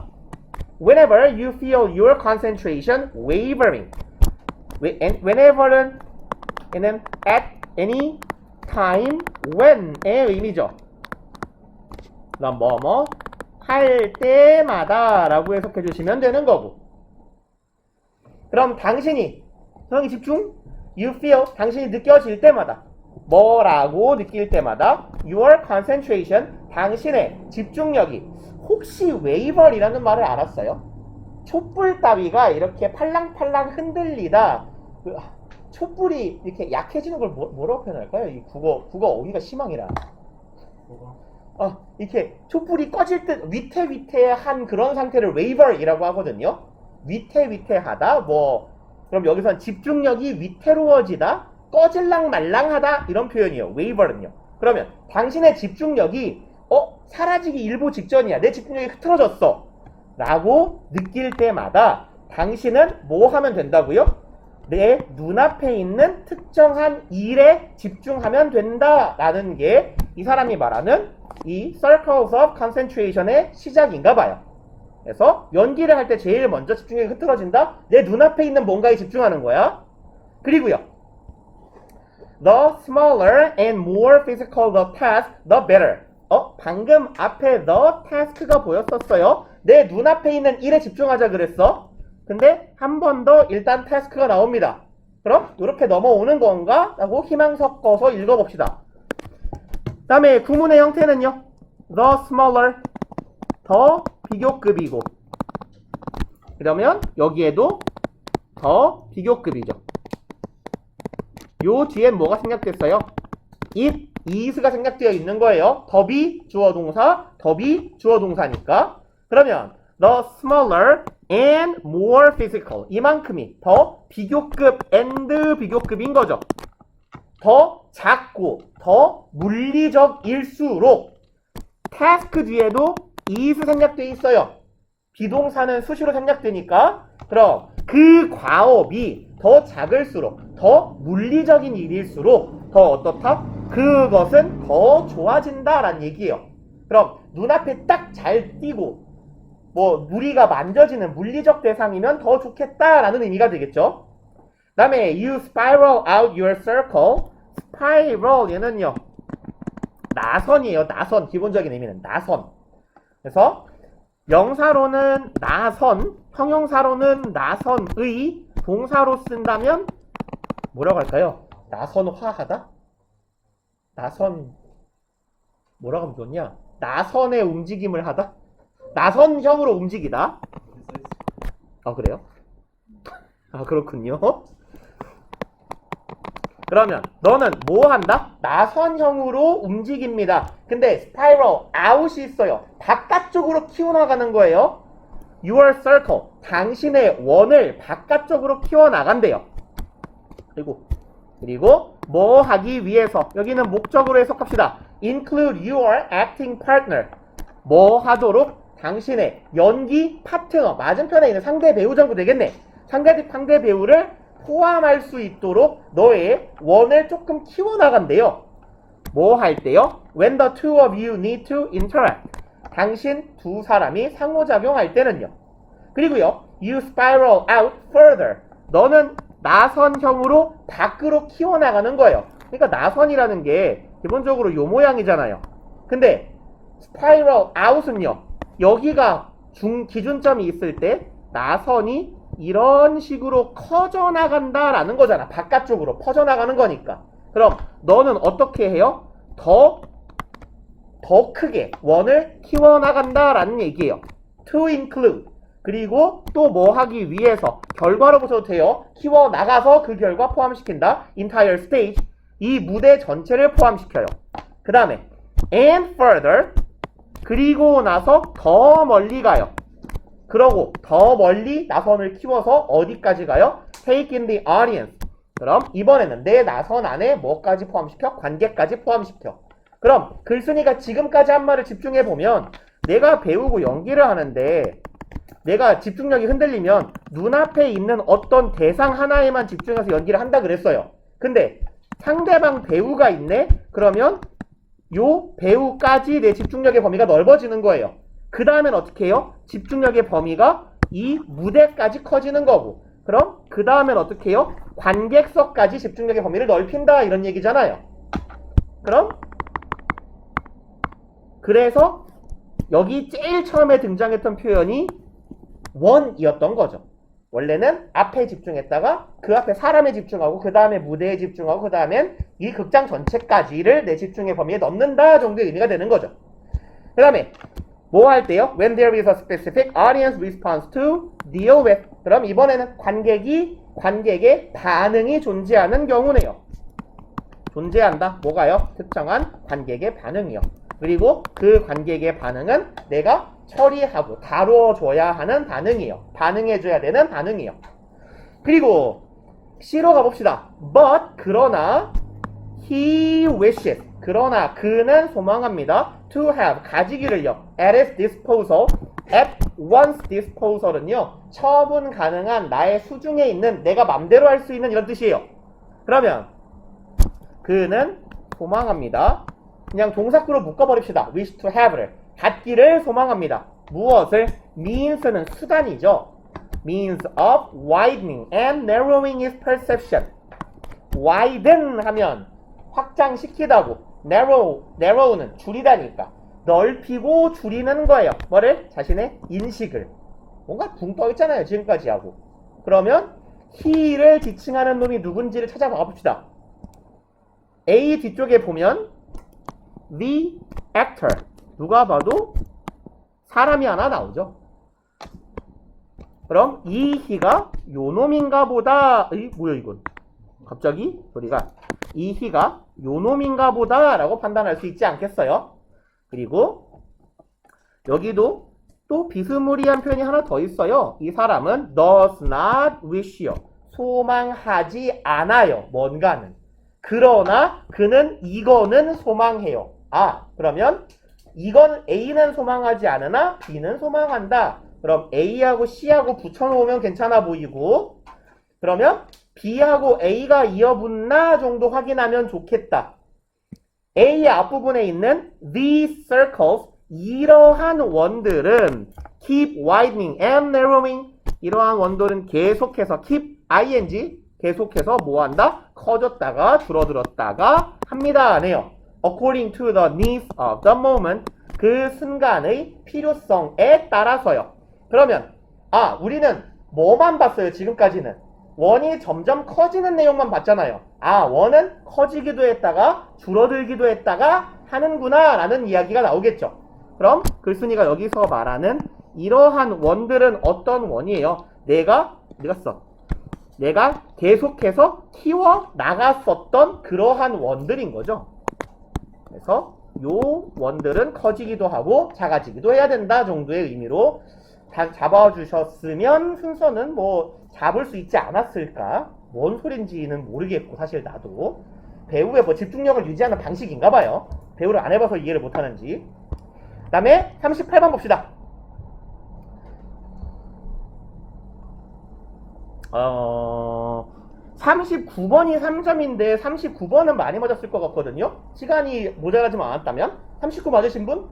Whenever you feel your concentration wavering. whenever는 at any time, when의 의미죠. 그럼 뭐뭐 할 때마다 라고 해석해 주시면 되는 거고. 그럼 당신이 형이 집중? You feel, 당신이 느껴질 때마다 뭐라고 느낄 때마다 your concentration, 당신의 집중력이 혹시 웨이벌이라는 말을 알았어요? 촛불 따위가 이렇게 팔랑팔랑 흔들리다 촛불이 이렇게 약해지는 걸 뭐라고 표현할까요? 이 국어 어휘가 희망이라. 이렇게 촛불이 꺼질 듯 위태위태한 그런 상태를 웨이벌이라고 하거든요. 위태위태하다, 그럼 여기선 집중력이 위태로워지다, 꺼질랑 말랑하다 이런 표현이에요. 웨이벌은요. 그러면 당신의 집중력이 사라지기 일보 직전이야. 내 집중력이 흐트러졌어. 라고 느낄 때마다 당신은 뭐 하면 된다고요? 내 눈앞에 있는 특정한 일에 집중하면 된다라는 게 이 사람이 말하는 이 Circles of Concentration의 시작인가 봐요. 그래서 연기를 할 때 제일 먼저 집중력이 흐트러진다? 내 눈앞에 있는 뭔가에 집중하는 거야. 그리고요. The smaller and more physical the task, the better. 방금 앞에 the task가 보였었어요. 내 눈앞에 있는 일에 집중하자 그랬어. 근데 한 번 더 일단 task가 나옵니다. 그럼 이렇게 넘어오는 건가? 라고 희망 섞어서 읽어봅시다. 그 다음에 구문의 형태는요. The smaller, 더 비교급이고, 그러면 여기에도 더 비교급이죠. 요 뒤엔 뭐가 생략됐어요? it가 생략되어 있는 거예요. 더비 주어동사, 더비 주어동사니까. 그러면 the smaller and more physical, 이만큼이 더 비교급 and 비교급인 거죠. 더 작고 더 물리적일수록 task 뒤에도 is 생략되어 있어요. 비동사는 수시로 생략되니까. 그럼 그 과업이 더 작을수록, 더 물리적인 일일수록 더 어떻다? 그것은 더 좋아진다라는 얘기예요. 그럼 눈앞에 딱 잘 띄고 무리가 만져지는 물리적 대상이면 더 좋겠다라는 의미가 되겠죠. 그 다음에 you spiral out your circle. spiral 얘는요 나선이에요. 나선. 기본적인 의미는 나선. 그래서 명사로는 나선, 형용사로는 나선의, 동사로 쓴다면 뭐라고 할까요? 나선화하다? 뭐라고 하면 좋냐? 나선의 움직임을 하다? 나선형으로 움직이다? 그래요? 그렇군요. 그러면 너는 뭐 한다? 나선형으로 움직입니다. 근데 spiral out이 있어요. 바깥쪽으로 키워나가는 거예요. Your circle, 당신의 원을 바깥쪽으로 키워나간대요. 그리고 뭐 하기 위해서, 여기는 목적으로 해석합시다. Include your acting partner, 뭐 하도록 당신의 연기 파트너, 맞은편에 있는 상대 배우 정도 되겠네. 상대 배우를 포함할 수 있도록 너의 원을 조금 키워나간대요. 뭐 할 때요? When the two of you need to interact, 당신 두 사람이 상호작용할 때는요. 그리고요, you spiral out further, 너는 나선형으로 밖으로 키워나가는 거예요. 그러니까 나선이라는 게 기본적으로 요 모양이잖아요. 근데 spiral out은요, 여기가 기준점이 있을 때 나선이 이런 식으로 커져나간다라는 거잖아. 바깥쪽으로 퍼져나가는 거니까. 그럼 너는 어떻게 해요? 더 크게 원을 키워나간다라는 얘기예요. To include. 그리고 또 뭐 하기 위해서, 결과로 보셔도 돼요. 키워나가서 그 결과 포함시킨다. Entire stage. 이 무대 전체를 포함시켜요. 그 다음에 and further. 그리고 나서 더 멀리 가요. 그러고 더 멀리 나선을 키워서 어디까지 가요? Take in the audience. 그럼 이번에는 내 나선 안에 뭐까지 포함시켜? 관객까지 포함시켜. 그럼 글쓴이가 지금까지 한 말을 집중해보면, 내가 배우고 연기를 하는데 내가 집중력이 흔들리면 눈앞에 있는 어떤 대상 하나에만 집중해서 연기를 한다 그랬어요. 근데 상대방 배우가 있네? 그러면 요 배우까지 내 집중력의 범위가 넓어지는 거예요. 그 다음엔 어떻게 해요? 집중력의 범위가 이 무대까지 커지는 거고, 그럼 그 다음엔 어떻게 해요? 관객석까지 집중력의 범위를 넓힌다, 이런 얘기잖아요. 그래서 여기 제일 처음에 등장했던 표현이 원이었던 거죠. 원래는 앞에 집중했다가 그 앞에 사람에 집중하고 그 다음에 무대에 집중하고 그 다음엔 이 극장 전체까지를 내 집중의 범위에 넣는다 정도의 의미가 되는 거죠. 그 다음에 뭐 할 때요? When there is a specific audience response to deal with. 그럼 이번에는 관객의 반응이 존재하는 경우네요. 존재한다. 뭐가요? 특정한 관객의 반응이요. 그리고 그 관객의 반응은 내가 처리하고 다뤄줘야 하는 반응이에요. 반응해줘야 되는 반응이에요. 그리고 C로 가봅시다. But 그러나 he wishes 그러나 그는 소망합니다. To have 가지기를요. At his disposal at one's disposal은요. 처분 가능한 나의 수중에 있는 내가 맘대로 할 수 있는 이런 뜻이에요. 그러면 그는 소망합니다. 그냥 동사구로 묶어버립시다. wish to have를 갖기를 소망합니다. 무엇을? means는 수단이죠. means of widening and narrowing his perception. widen 하면 확장시키다고 narrow는 줄이다니까 넓히고 줄이는 거예요. 뭐를? 자신의 인식을. 뭔가 붕 떠있잖아요. 지금까지 하고. 그러면 he를 지칭하는 놈이 누군지를 찾아봐 봅시다. A 뒤쪽에 보면 the actor 누가 봐도 사람이 하나 나오죠. 그럼 이 he가 요놈인가 보다. 뭐야 이건? 갑자기 소리가 이 he가 요놈인가 보다 라고 판단할 수 있지 않겠어요? 그리고 여기도 또 비스무리한 표현이 하나 더 있어요. 이 사람은 does not wish요. 소망하지 않아요. 뭔가는. 그러나 그는 이거는 소망해요. 아, 그러면 이건 A는 소망하지 않으나 B는 소망한다. 그럼 A하고 C하고 붙여놓으면 괜찮아 보이고 그러면 B하고 A가 이어붙나 정도 확인하면 좋겠다. A의 앞부분에 있는 these circles 이러한 원들은 keep widening and narrowing 이러한 원들은 계속해서 keep ing 계속해서 뭐한다? 커졌다가 줄어들었다가 합니다. 네요. According to the needs of the moment 그 순간의 필요성에 따라서요. 그러면 우리는 뭐만 봤어요? 지금까지는 원이 점점 커지는 내용만 봤잖아요. 원은 커지기도 했다가 줄어들기도 했다가 하는구나 라는 이야기가 나오겠죠. 그럼 글쓴이가 여기서 말하는 이러한 원들은 어떤 원이에요? 내가 계속해서 키워 나갔었던 그러한 원들인 거죠. 그래서 요 원들은 커지기도 하고 작아지기도 해야 된다 정도의 의미로 잡아주셨으면 순서는 뭐 잡을 수 있지 않았을까? 뭔 소린지는 모르겠고 사실 나도 배우의 뭐 집중력을 유지하는 방식인가 봐요. 배우를 안 해봐서 이해를 못하는지. 그 다음에 38번 봅시다. 39번이 3점인데 39번은 많이 맞았을 것 같거든요. 시간이 모자라지만 않았다면 39 맞으신 분?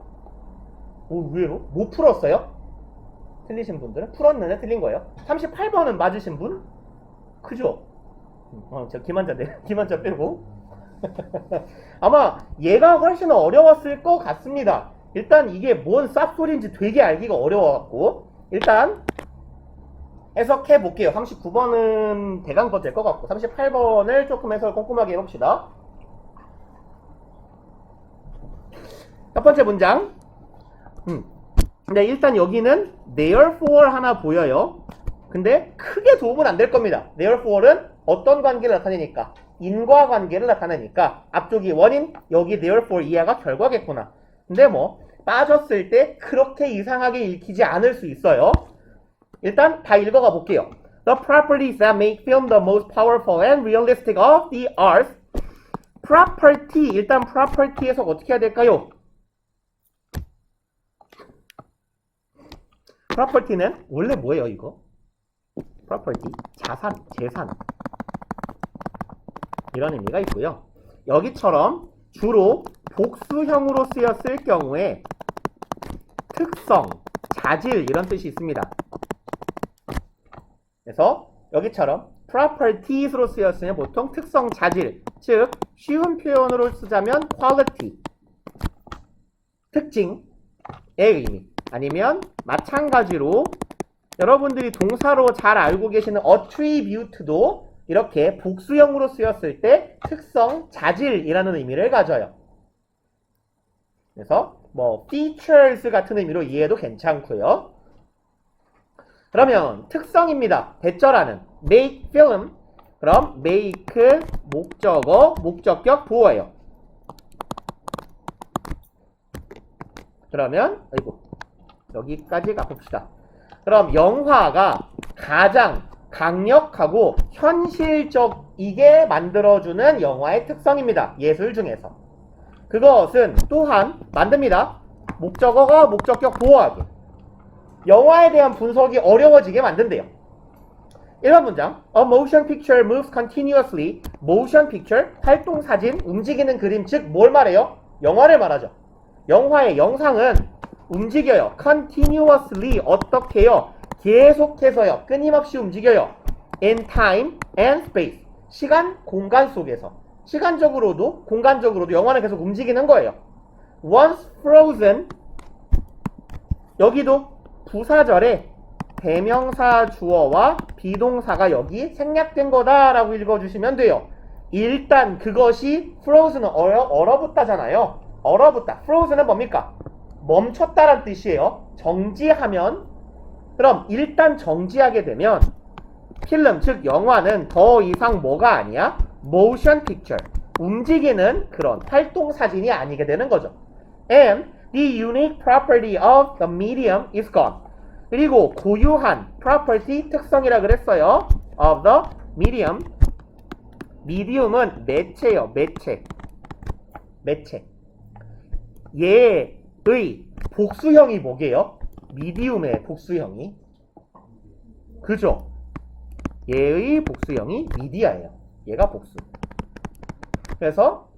의외로? 못 풀었어요? 틀리신 분들은? 풀었는데 틀린 거예요. 38번은 맞으신 분? 그죠? 저 김한자 빼고 아마 얘가 훨씬 어려웠을 것 같습니다. 일단 이게 뭔 쌉소리인지 되게 알기가 어려워갖고 일단 해석해 볼게요. 39번은 대강 더 될 것 같고 38번을 조금 해석을 꼼꼼하게 해봅시다. 첫 번째 문장. 근데 일단 여기는 therefore 하나 보여요. 근데 크게 도움은 안 될 겁니다. therefore는 어떤 관계를 나타내니까? 인과관계를 나타내니까 앞쪽이 원인, 여기 therefore 이하가 결과겠구나. 근데 뭐 빠졌을 때 그렇게 이상하게 읽히지 않을 수 있어요. 일단 다 읽어가 볼게요. The properties that make film the most powerful and realistic of the arts. property, 일단 property 해석 어떻게 해야 될까요? property는 원래 뭐예요 이거? property, 자산, 재산 이런 의미가 있고요. 여기처럼 주로 복수형으로 쓰였을 경우에 특성, 자질 이런 뜻이 있습니다. 그래서 여기처럼 properties로 쓰였으면 보통 특성, 자질, 즉 쉬운 표현으로 쓰자면 quality, 특징의 의미 아니면 마찬가지로 여러분들이 동사로 잘 알고 계시는 attribute도 이렇게 복수형으로 쓰였을 때 특성, 자질이라는 의미를 가져요. 그래서 뭐 features 같은 의미로 이해해도 괜찮고요. 그러면 특성입니다. 대절하는 make film. 그럼 make 목적어, 목적격 보어예요. 그러면 여기까지 가봅시다. 그럼 영화가 가장 강력하고 현실적이게 만들어주는 영화의 특성입니다. 예술 중에서. 그것은 또한 만듭니다. 목적어가 목적격 보호하게. 영화에 대한 분석이 어려워지게 만든대요. 1번 문장. A motion picture moves continuously. motion picture, 활동사진, 움직이는 그림, 즉 뭘 말해요? 영화를 말하죠. 영화의 영상은 움직여요. continuously, 어떻게요? 계속해서요. 끊임없이 움직여요. in time and space. 시간, 공간 속에서. 시간적으로도 공간적으로도 영화는 계속 움직이는 거예요. Once frozen. 여기도 부사절에 대명사 주어와 비동사가 여기 생략된 거다라고 읽어주시면 돼요. 일단 그것이 frozen은 얼어붙다잖아요. 얼어붙다. frozen은 뭡니까? 멈췄다란 뜻이에요. 정지하면. 그럼 일단 정지하게 되면 필름, 즉 영화는 더 이상 뭐가 아니야? motion picture. 움직이는 그런 활동사진이 아니게 되는 거죠. And the unique property of the medium is gone. 그리고 고유한 property, 특성이라 그랬어요. of the medium. medium은 매체요. 매체. 얘의 복수형이 뭐게요? medium의 복수형이. 그죠? 얘의 복수형이 미디어예요. 얘가 복수. 그래서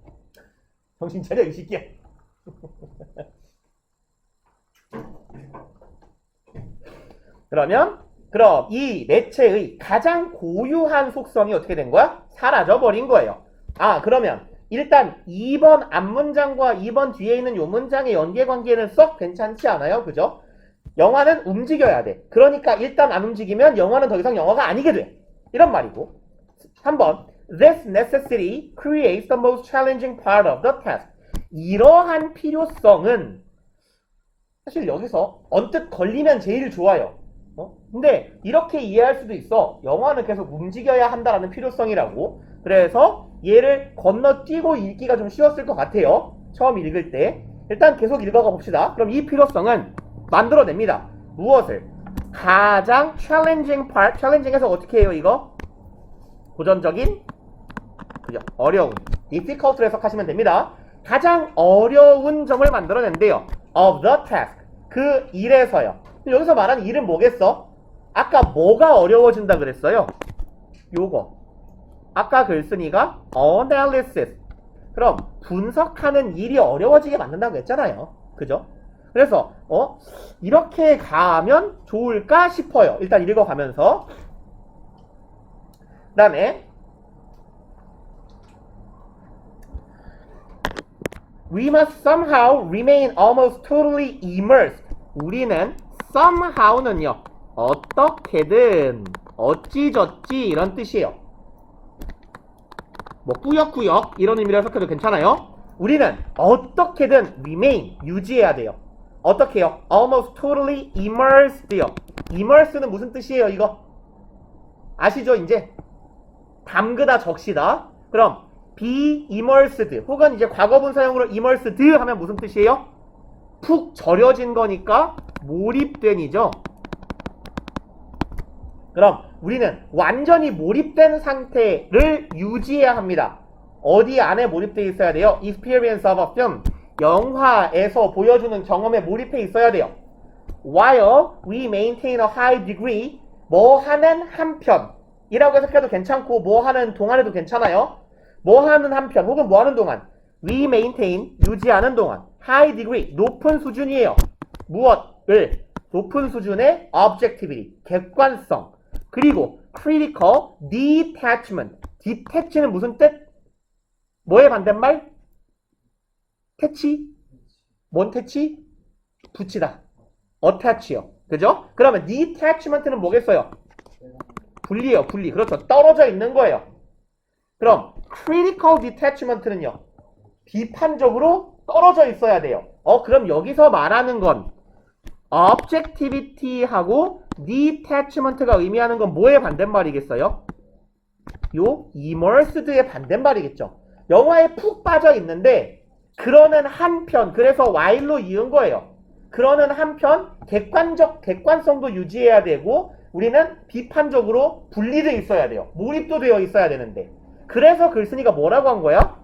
정신 차려 이 새끼야. 그럼 이 매체의 가장 고유한 속성이 어떻게 된 거야? 사라져 버린 거예요. 그러면 일단 2번 앞문장과 2번 뒤에 있는 요 문장의 연계관계는 썩 괜찮지 않아요? 그죠? 영화는 움직여야 돼. 그러니까 일단 안 움직이면 영화는 더 이상 영화가 아니게 돼. 이런 말이고. 3번. This necessity creates the most challenging part of the task. 이러한 필요성은 사실 여기서 언뜻 걸리면 제일 좋아요. 근데 이렇게 이해할 수도 있어. 영화는 계속 움직여야 한다라는 필요성이라고. 그래서 얘를 건너뛰고 읽기가 좀 쉬웠을 것 같아요. 처음 읽을 때. 일단 계속 읽어가 봅시다. 그럼 이 필요성은 만들어냅니다. 무엇을? 가장 challenging part. challenging해서 어떻게 해요 이거? 도전적인? 그죠? 어려운. difficult로 해석하시면 됩니다. 가장 어려운 점을 만들어낸대요. of the task. 그 일에서요. 여기서 말하는 일은 뭐겠어? 아까 뭐가 어려워진다 그랬어요? 요거. 아까 글쓴이가 analysis. 그럼 분석하는 일이 어려워지게 만든다고 했잖아요. 그죠? 그래서 이렇게 가면 좋을까 싶어요. 일단 읽어가면서. 그 다음에 We must somehow remain almost totally immersed. 우리는 somehow는요. 어떻게든 어찌저찌 이런 뜻이에요. 뭐 꾸역꾸역 이런 의미로 해석해도 괜찮아요. 우리는 어떻게든 remain 유지해야 돼요. 어떻게요? almost totally immersed요. immerse는 무슨 뜻이에요 이거? 아시죠 이제? 담그다 적시다. 그럼 be immersed 혹은 이제 과거분사형으로 immersed 하면 무슨 뜻이에요? 푹 절여진 거니까 몰입된이죠. 그럼 우리는 완전히 몰입된 상태를 유지해야 합니다. 어디 안에 몰입되어 있어야 돼요? experience of a film. 영화에서 보여주는 경험에 몰입해 있어야 돼요. While we maintain a high degree. 뭐 하는 한편 이라고 해석해도 괜찮고 뭐 하는 동안에도 괜찮아요. 뭐 하는 한편 혹은 뭐 하는 동안 we maintain 유지하는 동안 high degree 높은 수준이에요. 무엇을? 높은 수준의 objectivity 객관성 그리고 critical detachment. detach는 무슨 뜻? 뭐의 반대말? 태치? 뭔 태치? 붙이다. attach요. 그죠? 그러면 detachment는 뭐겠어요? 분리예요. 분리. 그렇죠. 떨어져 있는 거예요. 그럼 critical detachment는요. 비판적으로 떨어져 있어야 돼요. 그럼 여기서 말하는 건 objectivity하고 detachment가 의미하는 건 뭐의 반대말이겠어요? 요 immersed의 반대말이겠죠. 영화에 푹 빠져 있는데 그러는 한편, 그래서 while로 이은 거예요. 그러는 한편 객관성도 유지해야 되고 우리는 비판적으로 분리되어 있어야 돼요. 몰입도 되어 있어야 되는데 그래서 글쓴이가 뭐라고 한 거야?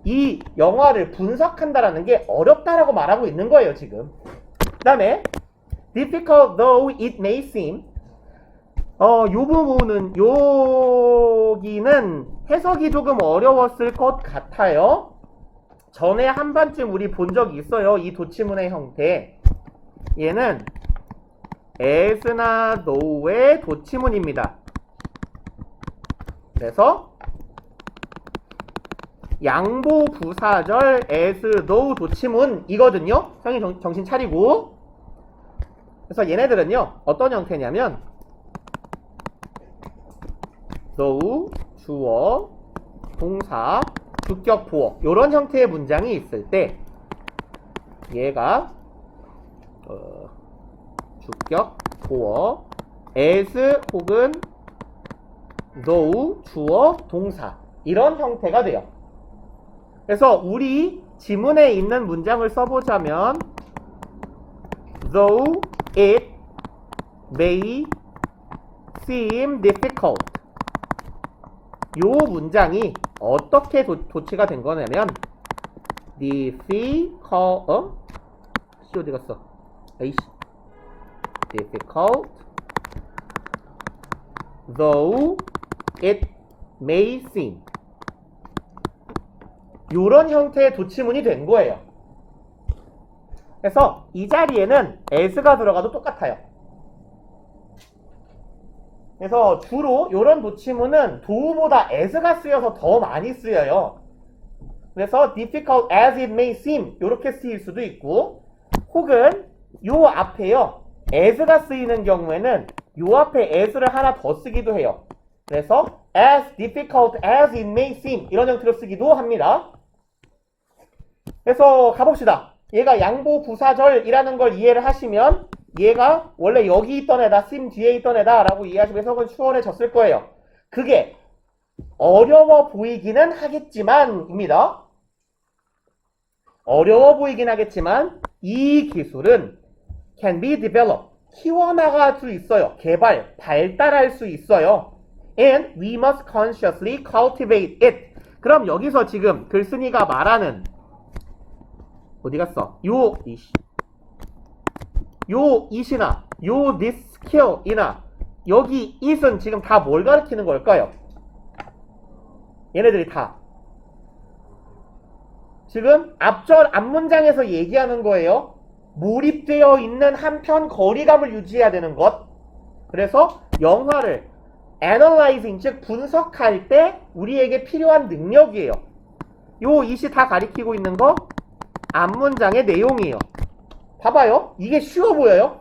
이 영화를 분석한다라는 게 어렵다라고 말하고 있는 거예요 지금. 그 다음에 difficult though it may seem 요 부분은 여기는 해석이 조금 어려웠을 것 같아요. 전에 한 번쯤 우리 본 적이 있어요. 이 도치문의 형태. 얘는 as나 no의 도치문입니다. 그래서 양보 부사절 as no 도치문이거든요. 형이 정신 차리고. 그래서 얘네들은요 어떤 형태냐면 no 주어 동사 주격 보어 요런 형태의 문장이 있을 때 얘가 주격 보어 as 혹은 no 주어 동사 이런 형태가 돼요. 그래서 우리 지문에 있는 문장을 써보자면 though it may seem difficult 요 문장이 어떻게 도치가 된 거냐면 difficult 씨 어디 갔어? 에이씨 difficult though it may seem 요런 형태의 도치문이 된 거예요. 그래서 이 자리에는 as가 들어가도 똑같아요. 그래서 주로 이런 도치문은 do보다 as가 쓰여서 더 많이 쓰여요. 그래서 difficult as it may seem 이렇게 쓰일 수도 있고 혹은 요 앞에요 as가 쓰이는 경우에는 요 앞에 as를 하나 더 쓰기도 해요. 그래서 as difficult as it may seem 이런 형태로 쓰기도 합니다. 그래서 가봅시다. 얘가 양보 부사절이라는 걸 이해를 하시면 얘가 원래 여기 있던 애다, 심 뒤에 있던 애다 라고 이해하시면 해석은 수월해졌을 거예요. 그게 어려워 보이기는 하겠지만 입니다. 어려워 보이긴 하겠지만 이 기술은 can be developed 키워나갈 수 있어요. 발달할 수 있어요. And we must consciously cultivate it. 그럼 여기서 지금 글쓴이가 말하는 어디 갔어? 요 it이나 요 this skill이나 여기 it은 지금 다 뭘 가리키는 걸까요? 얘네들이 다 지금 앞문장에서 얘기하는 거예요. 몰입되어 있는 한편 거리감을 유지해야 되는 것. 그래서 영화를 analyzing 즉 분석할 때 우리에게 필요한 능력이에요. 요 it이 다 가리키고 있는 거 앞문장의 내용이에요. 봐봐요. 이게 쉬워 보여요?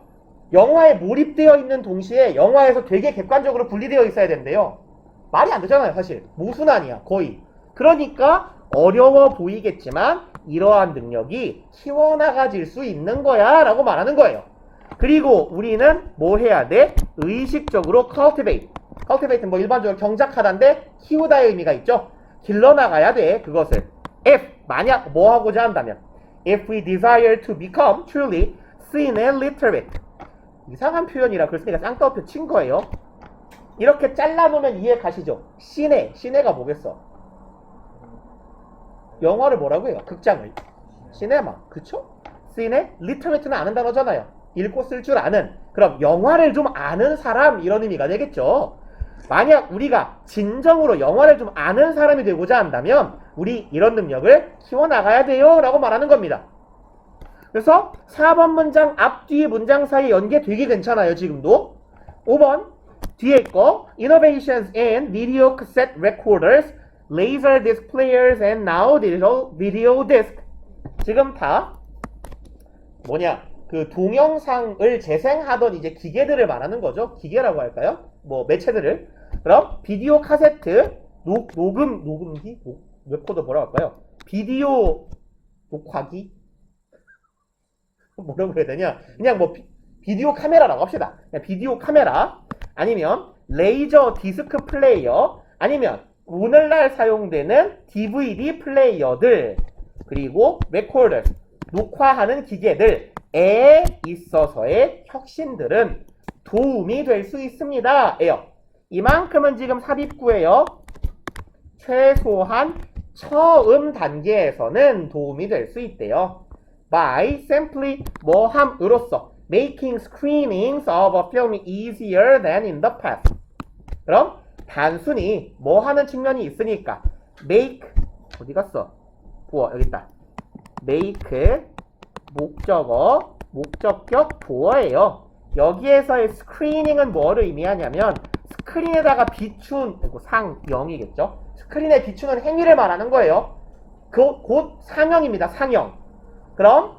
영화에 몰입되어 있는 동시에 영화에서 되게 객관적으로 분리되어 있어야 된대요. 말이 안 되잖아요, 사실. 모순아니야, 거의. 그러니까 어려워 보이겠지만 이러한 능력이 키워나가질 수 있는 거야 라고 말하는 거예요. 그리고 우리는 뭐 해야 돼? 의식적으로 cultivate. cultivate는 뭐 일반적으로 경작하다인데 키우다의 의미가 있죠. 길러나가야 돼, 그것을. if, 만약 뭐 하고자 한다면 if we desire to become truly seen and literate. 이상한 표현이라 글쓴이가 쌍따옴표 친 거예요. 이렇게 잘라놓으면 이해 가시죠? 시네가 뭐겠어? 영화를 뭐라고 해요? 극장을. 시네마. 그쵸? seen의 literate는 아는 단어잖아요. 읽고 쓸 줄 아는. 그럼 영화를 좀 아는 사람 이런 의미가 되겠죠. 만약 우리가 진정으로 영화를 좀 아는 사람이 되고자 한다면 우리 이런 능력을 키워나가야 돼요 라고 말하는 겁니다. 그래서 4번 문장 앞뒤 문장 사이 연계 되게 괜찮아요. 지금도 5번 뒤에 거 Innovations in video cassette recorders, laser disc players and now digital video disc. 지금 다 뭐냐 그 동영상을 재생하던 이제 기계들을 말하는 거죠. 기계라고 할까요? 뭐 매체들을. 그럼 비디오 카세트 녹음기? 레코더 뭐라고 할까요? 비디오 녹화기? 뭐라고 해야 되냐? 그냥 뭐 비디오 카메라라고 합시다. 그냥 비디오 카메라 아니면 레이저 디스크 플레이어 아니면 오늘날 사용되는 DVD 플레이어들 그리고 레코더 녹화하는 기계들에 있어서의 혁신들은 도움이 될 수 있습니다. 에요. 이만큼은 지금 삽입구예요. 최소한 처음 단계에서는 도움이 될 수 있대요. By simply 뭐함으로써 making screenings of a film easier than in the past. 그럼 단순히 뭐 하는 측면이 있으니까 make 어디 갔어? 보어 여기 있다. make 목적어 목적격 보어예요. 여기에서의 스크리닝은 뭐를 의미하냐면 스크린에다가 비춘 상영이겠죠. 스크린에 비추는 행위를 말하는 거예요. 곧 상영입니다. 상영. 그럼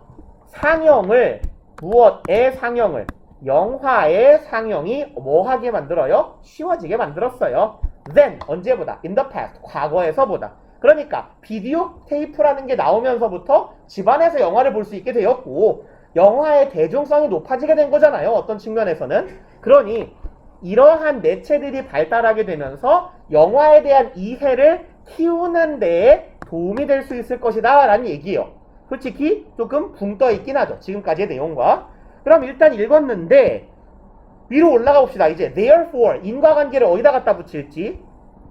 상영을 무엇의 상영을 영화의 상영이 뭐하게 만들어요? 쉬워지게 만들었어요. Then 언제보다 in the past 과거에서보다. 그러니까 비디오 테이프라는 게 나오면서부터 집안에서 영화를 볼 수 있게 되었고 영화의 대중성이 높아지게 된 거잖아요. 어떤 측면에서는. 그러니 이러한 매체들이 발달하게 되면서 영화에 대한 이해를 키우는 데에 도움이 될 수 있을 것이다 라는 얘기예요. 솔직히 조금 붕 떠 있긴 하죠. 지금까지의 내용과. 그럼 일단 읽었는데 위로 올라가 봅시다. 이제 therefore 인과관계를 어디다 갖다 붙일지.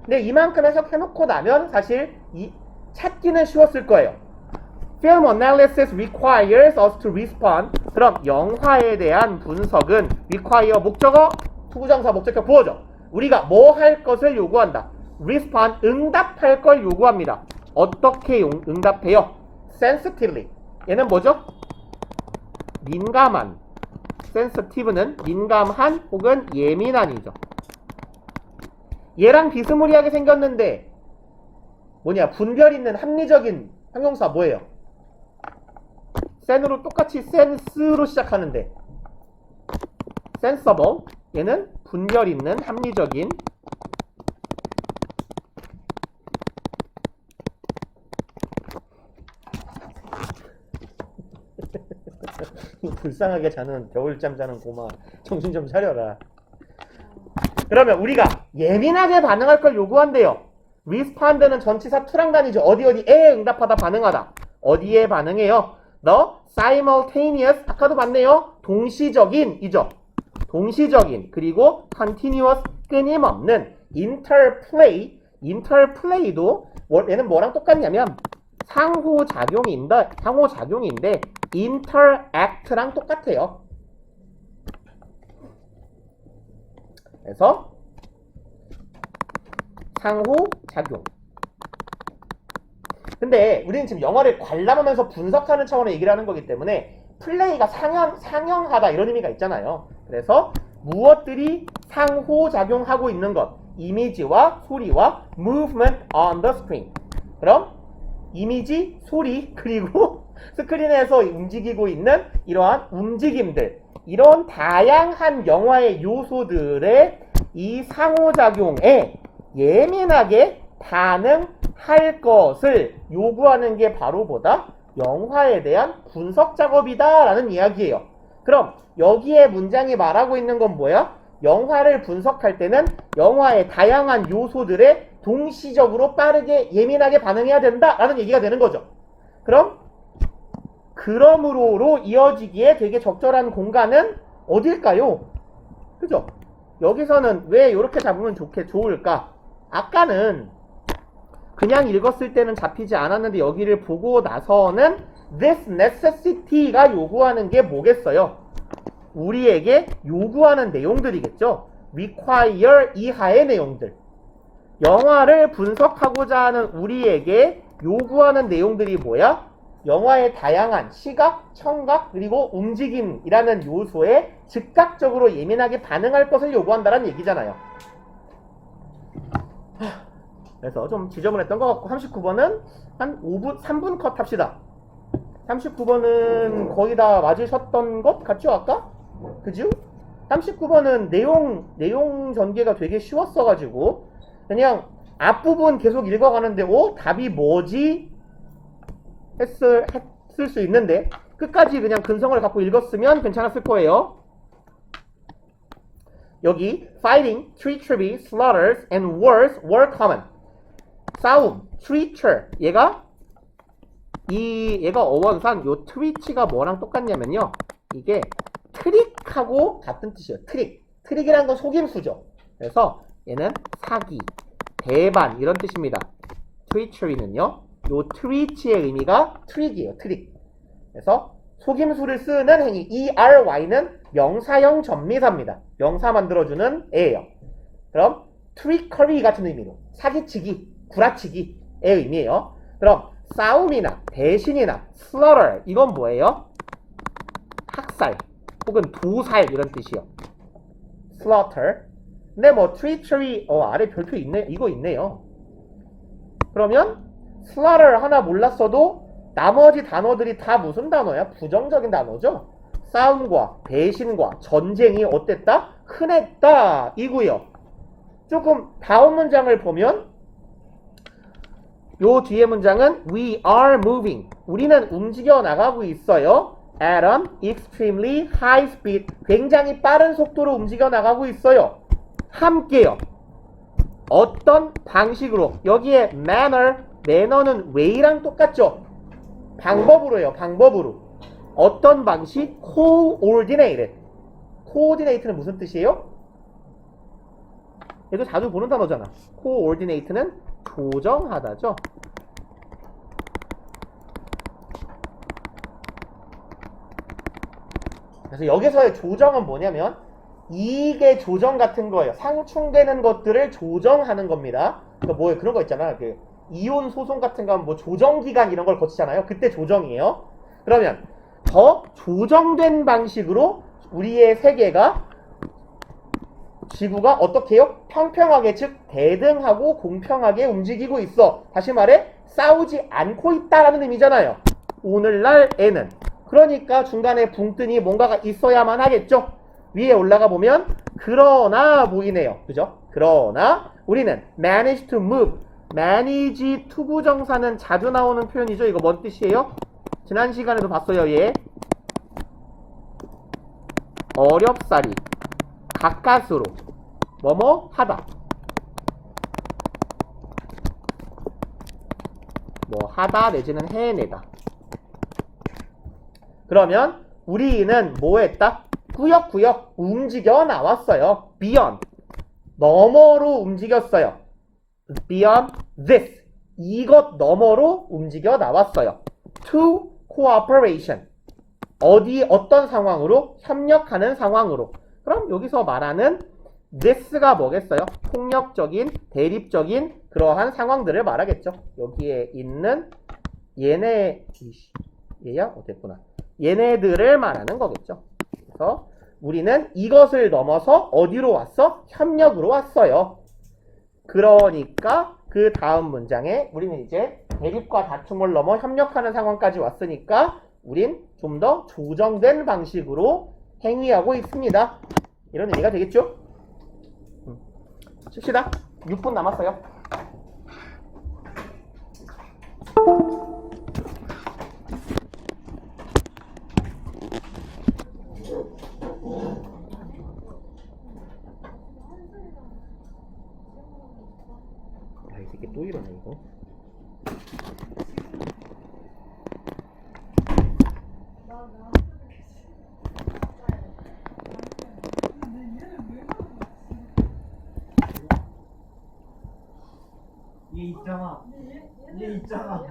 근데 이만큼 해석해놓고 나면 사실 찾기는 쉬웠을 거예요. Film analysis requires us to respond. 그럼 영화에 대한 분석은 require 목적어, 투부정사, 목적격, 보어죠. 우리가 뭐 할 것을 요구한다. respond 응답할 걸 요구합니다. 어떻게 응답해요? sensitively. 얘는 뭐죠? 민감한. sensitive는 민감한 혹은 예민한이죠. 얘랑 비스무리하게 생겼는데 뭐냐 분별 있는 합리적인 형용사 뭐예요? 센으로 똑같이 센스로 시작하는데 sensible 얘는 분별 있는 합리적인 불쌍하게 자는 겨울잠 자는 고마 정신 좀 차려라. 그러면 우리가 예민하게 반응할 걸 요구한대요. respond는 전치사 투랑단이죠. 어디에 응답하다 반응하다. 어디에 반응해요? The simultaneous 아까도 봤네요. 동시적인 이죠. 동시적인 그리고 continuous 끊임없는 interplay도 얘는 뭐랑 똑같냐면 상호작용인데 interact랑 똑같아요. 그래서 상호작용. 근데 우리는 지금 영화를 관람하면서 분석하는 차원의 얘기를 하는 거기 때문에 플레이가 상영하다 이런 의미가 있잖아요. 그래서 무엇들이 상호작용하고 있는 것 이미지와 소리와 movement on the screen. 그럼 이미지, 소리 그리고 스크린에서 움직이고 있는 이러한 움직임들 이런 다양한 영화의 요소들의 이 상호작용에 예민하게 반응할 것을 요구하는 게 바로 뭐다? 영화에 대한 분석 작업이다 라는 이야기예요. 그럼 여기에 문장이 말하고 있는 건 뭐야? 영화를 분석할 때는 영화의 다양한 요소들에 동시적으로 빠르게 예민하게 반응해야 된다 라는 얘기가 되는 거죠. 그러므로 이어지기에 되게 적절한 공간은 어딜까요? 그죠? 여기서는 왜 이렇게 잡으면 좋을까? 아까는 그냥 읽었을 때는 잡히지 않았는데 여기를 보고 나서는 this necessity가 요구하는 게 뭐겠어요? 우리에게 요구하는 내용들이겠죠? require 이하의 내용들. 영화를 분석하고자 하는 우리에게 요구하는 내용들이 뭐야? 영화의 다양한 시각, 청각, 그리고 움직임이라는 요소에 즉각적으로 예민하게 반응할 것을 요구한다는 얘기잖아요. 그래서 좀 지저분했던 것 같고 39번은 한 3분 컷 합시다. 39번은 거의 다 맞으셨던 것 같죠 아까? 그죠? 39번은 내용 전개가 되게 쉬웠어가지고 그냥 앞부분 계속 읽어가는데 답이 뭐지? 했을 수 있는데 끝까지 그냥 근성을 갖고 읽었으면 괜찮았을 거예요. 여기 fighting, treachery, slaughters, and wars were common. 싸움, treacher. 얘가 어원상 요 treach가 뭐랑 똑같냐면요. 이게 트릭하고 같은 뜻이에요. 트릭이라는 건 속임수죠. 그래서 얘는 사기, 배반 이런 뜻입니다. treachery는요. 요 treach의 의미가 트릭이에요. 트릭. 그래서 속임수를 쓰는 행위 ERY는 명사형 전미사입니다. 명사 만들어주는 애예요. 그럼 trickery 같은 의미로 사기치기, 구라치기의 의미예요. 그럼 싸움이나 배신이나 slaughter 이건 뭐예요? 학살 혹은 도살 이런 뜻이요. slaughter. 근데 뭐 treachery 아래 별표 있네. 이거 있네요. 그러면 slaughter 하나 몰랐어도 나머지 단어들이 다 무슨 단어야? 부정적인 단어죠. 싸움과 배신과 전쟁이 어땠다? 흔했다 이고요. 조금 다음 문장을 보면 요 뒤에 문장은 We are moving. 우리는 움직여 나가고 있어요. At an extremely high speed. 굉장히 빠른 속도로 움직여 나가고 있어요. 함께요. 어떤 방식으로? 여기에 manner는 way랑 똑같죠? 방법으로요. 방법으로. 어떤 방식? coordinated. coordinate는 무슨 뜻이에요? 얘도 자주 보는 단어잖아. coordinate는 조정하다죠. 그래서 여기서의 조정은 뭐냐면 이익의 조정 같은 거예요. 상충되는 것들을 조정하는 겁니다. 그러니까 뭐 그런 거 있잖아. 그 이혼 소송 같은 거 하면 뭐 조정 기간 이런 걸 거치잖아요. 그때 조정이에요. 그러면 더 조정된 방식으로 우리의 세계가 지구가 어떻게 해요? 평평하게 즉 대등하고 공평하게 움직이고 있어. 다시 말해 싸우지 않고 있다라는 의미잖아요. 오늘날에는. 그러니까 중간에 붕 뜨니 뭔가가 있어야만 하겠죠. 위에 올라가 보면 그러나 보이네요. 그죠? 그러나 우리는 manage to move. manage to 부정사는 자주 나오는 표현이죠. 이거 뭔 뜻이에요? 지난 시간에도 봤어요. 얘 어렵사리 가까스로 뭐뭐 하다. 뭐 하다 내지는 해내다. 그러면 우리는 뭐 했다? 구역구역 움직여 나왔어요. beyond 너머로 움직였어요. beyond this 이것 너머로 움직여 나왔어요. to cooperation 어떤 상황으로? 협력하는 상황으로. 그럼 여기서 말하는 this가 뭐겠어요? 폭력적인, 대립적인 그러한 상황들을 말하겠죠. 여기에 있는 얘야? 됐구나. 얘네들을 말하는 거겠죠. 그래서 우리는 이것을 넘어서 어디로 왔어? 협력으로 왔어요. 그러니까 그 다음 문장에 우리는 이제 대립과 다툼을 넘어 협력하는 상황까지 왔으니까 우린 좀 더 조정된 방식으로 행위하고 있습니다. 이런 의미가 되겠죠? 칩시다. 6분 남았어요. 야, 이 새끼 또 이러네 이거. 얘 있잖아. 얘 있잖아.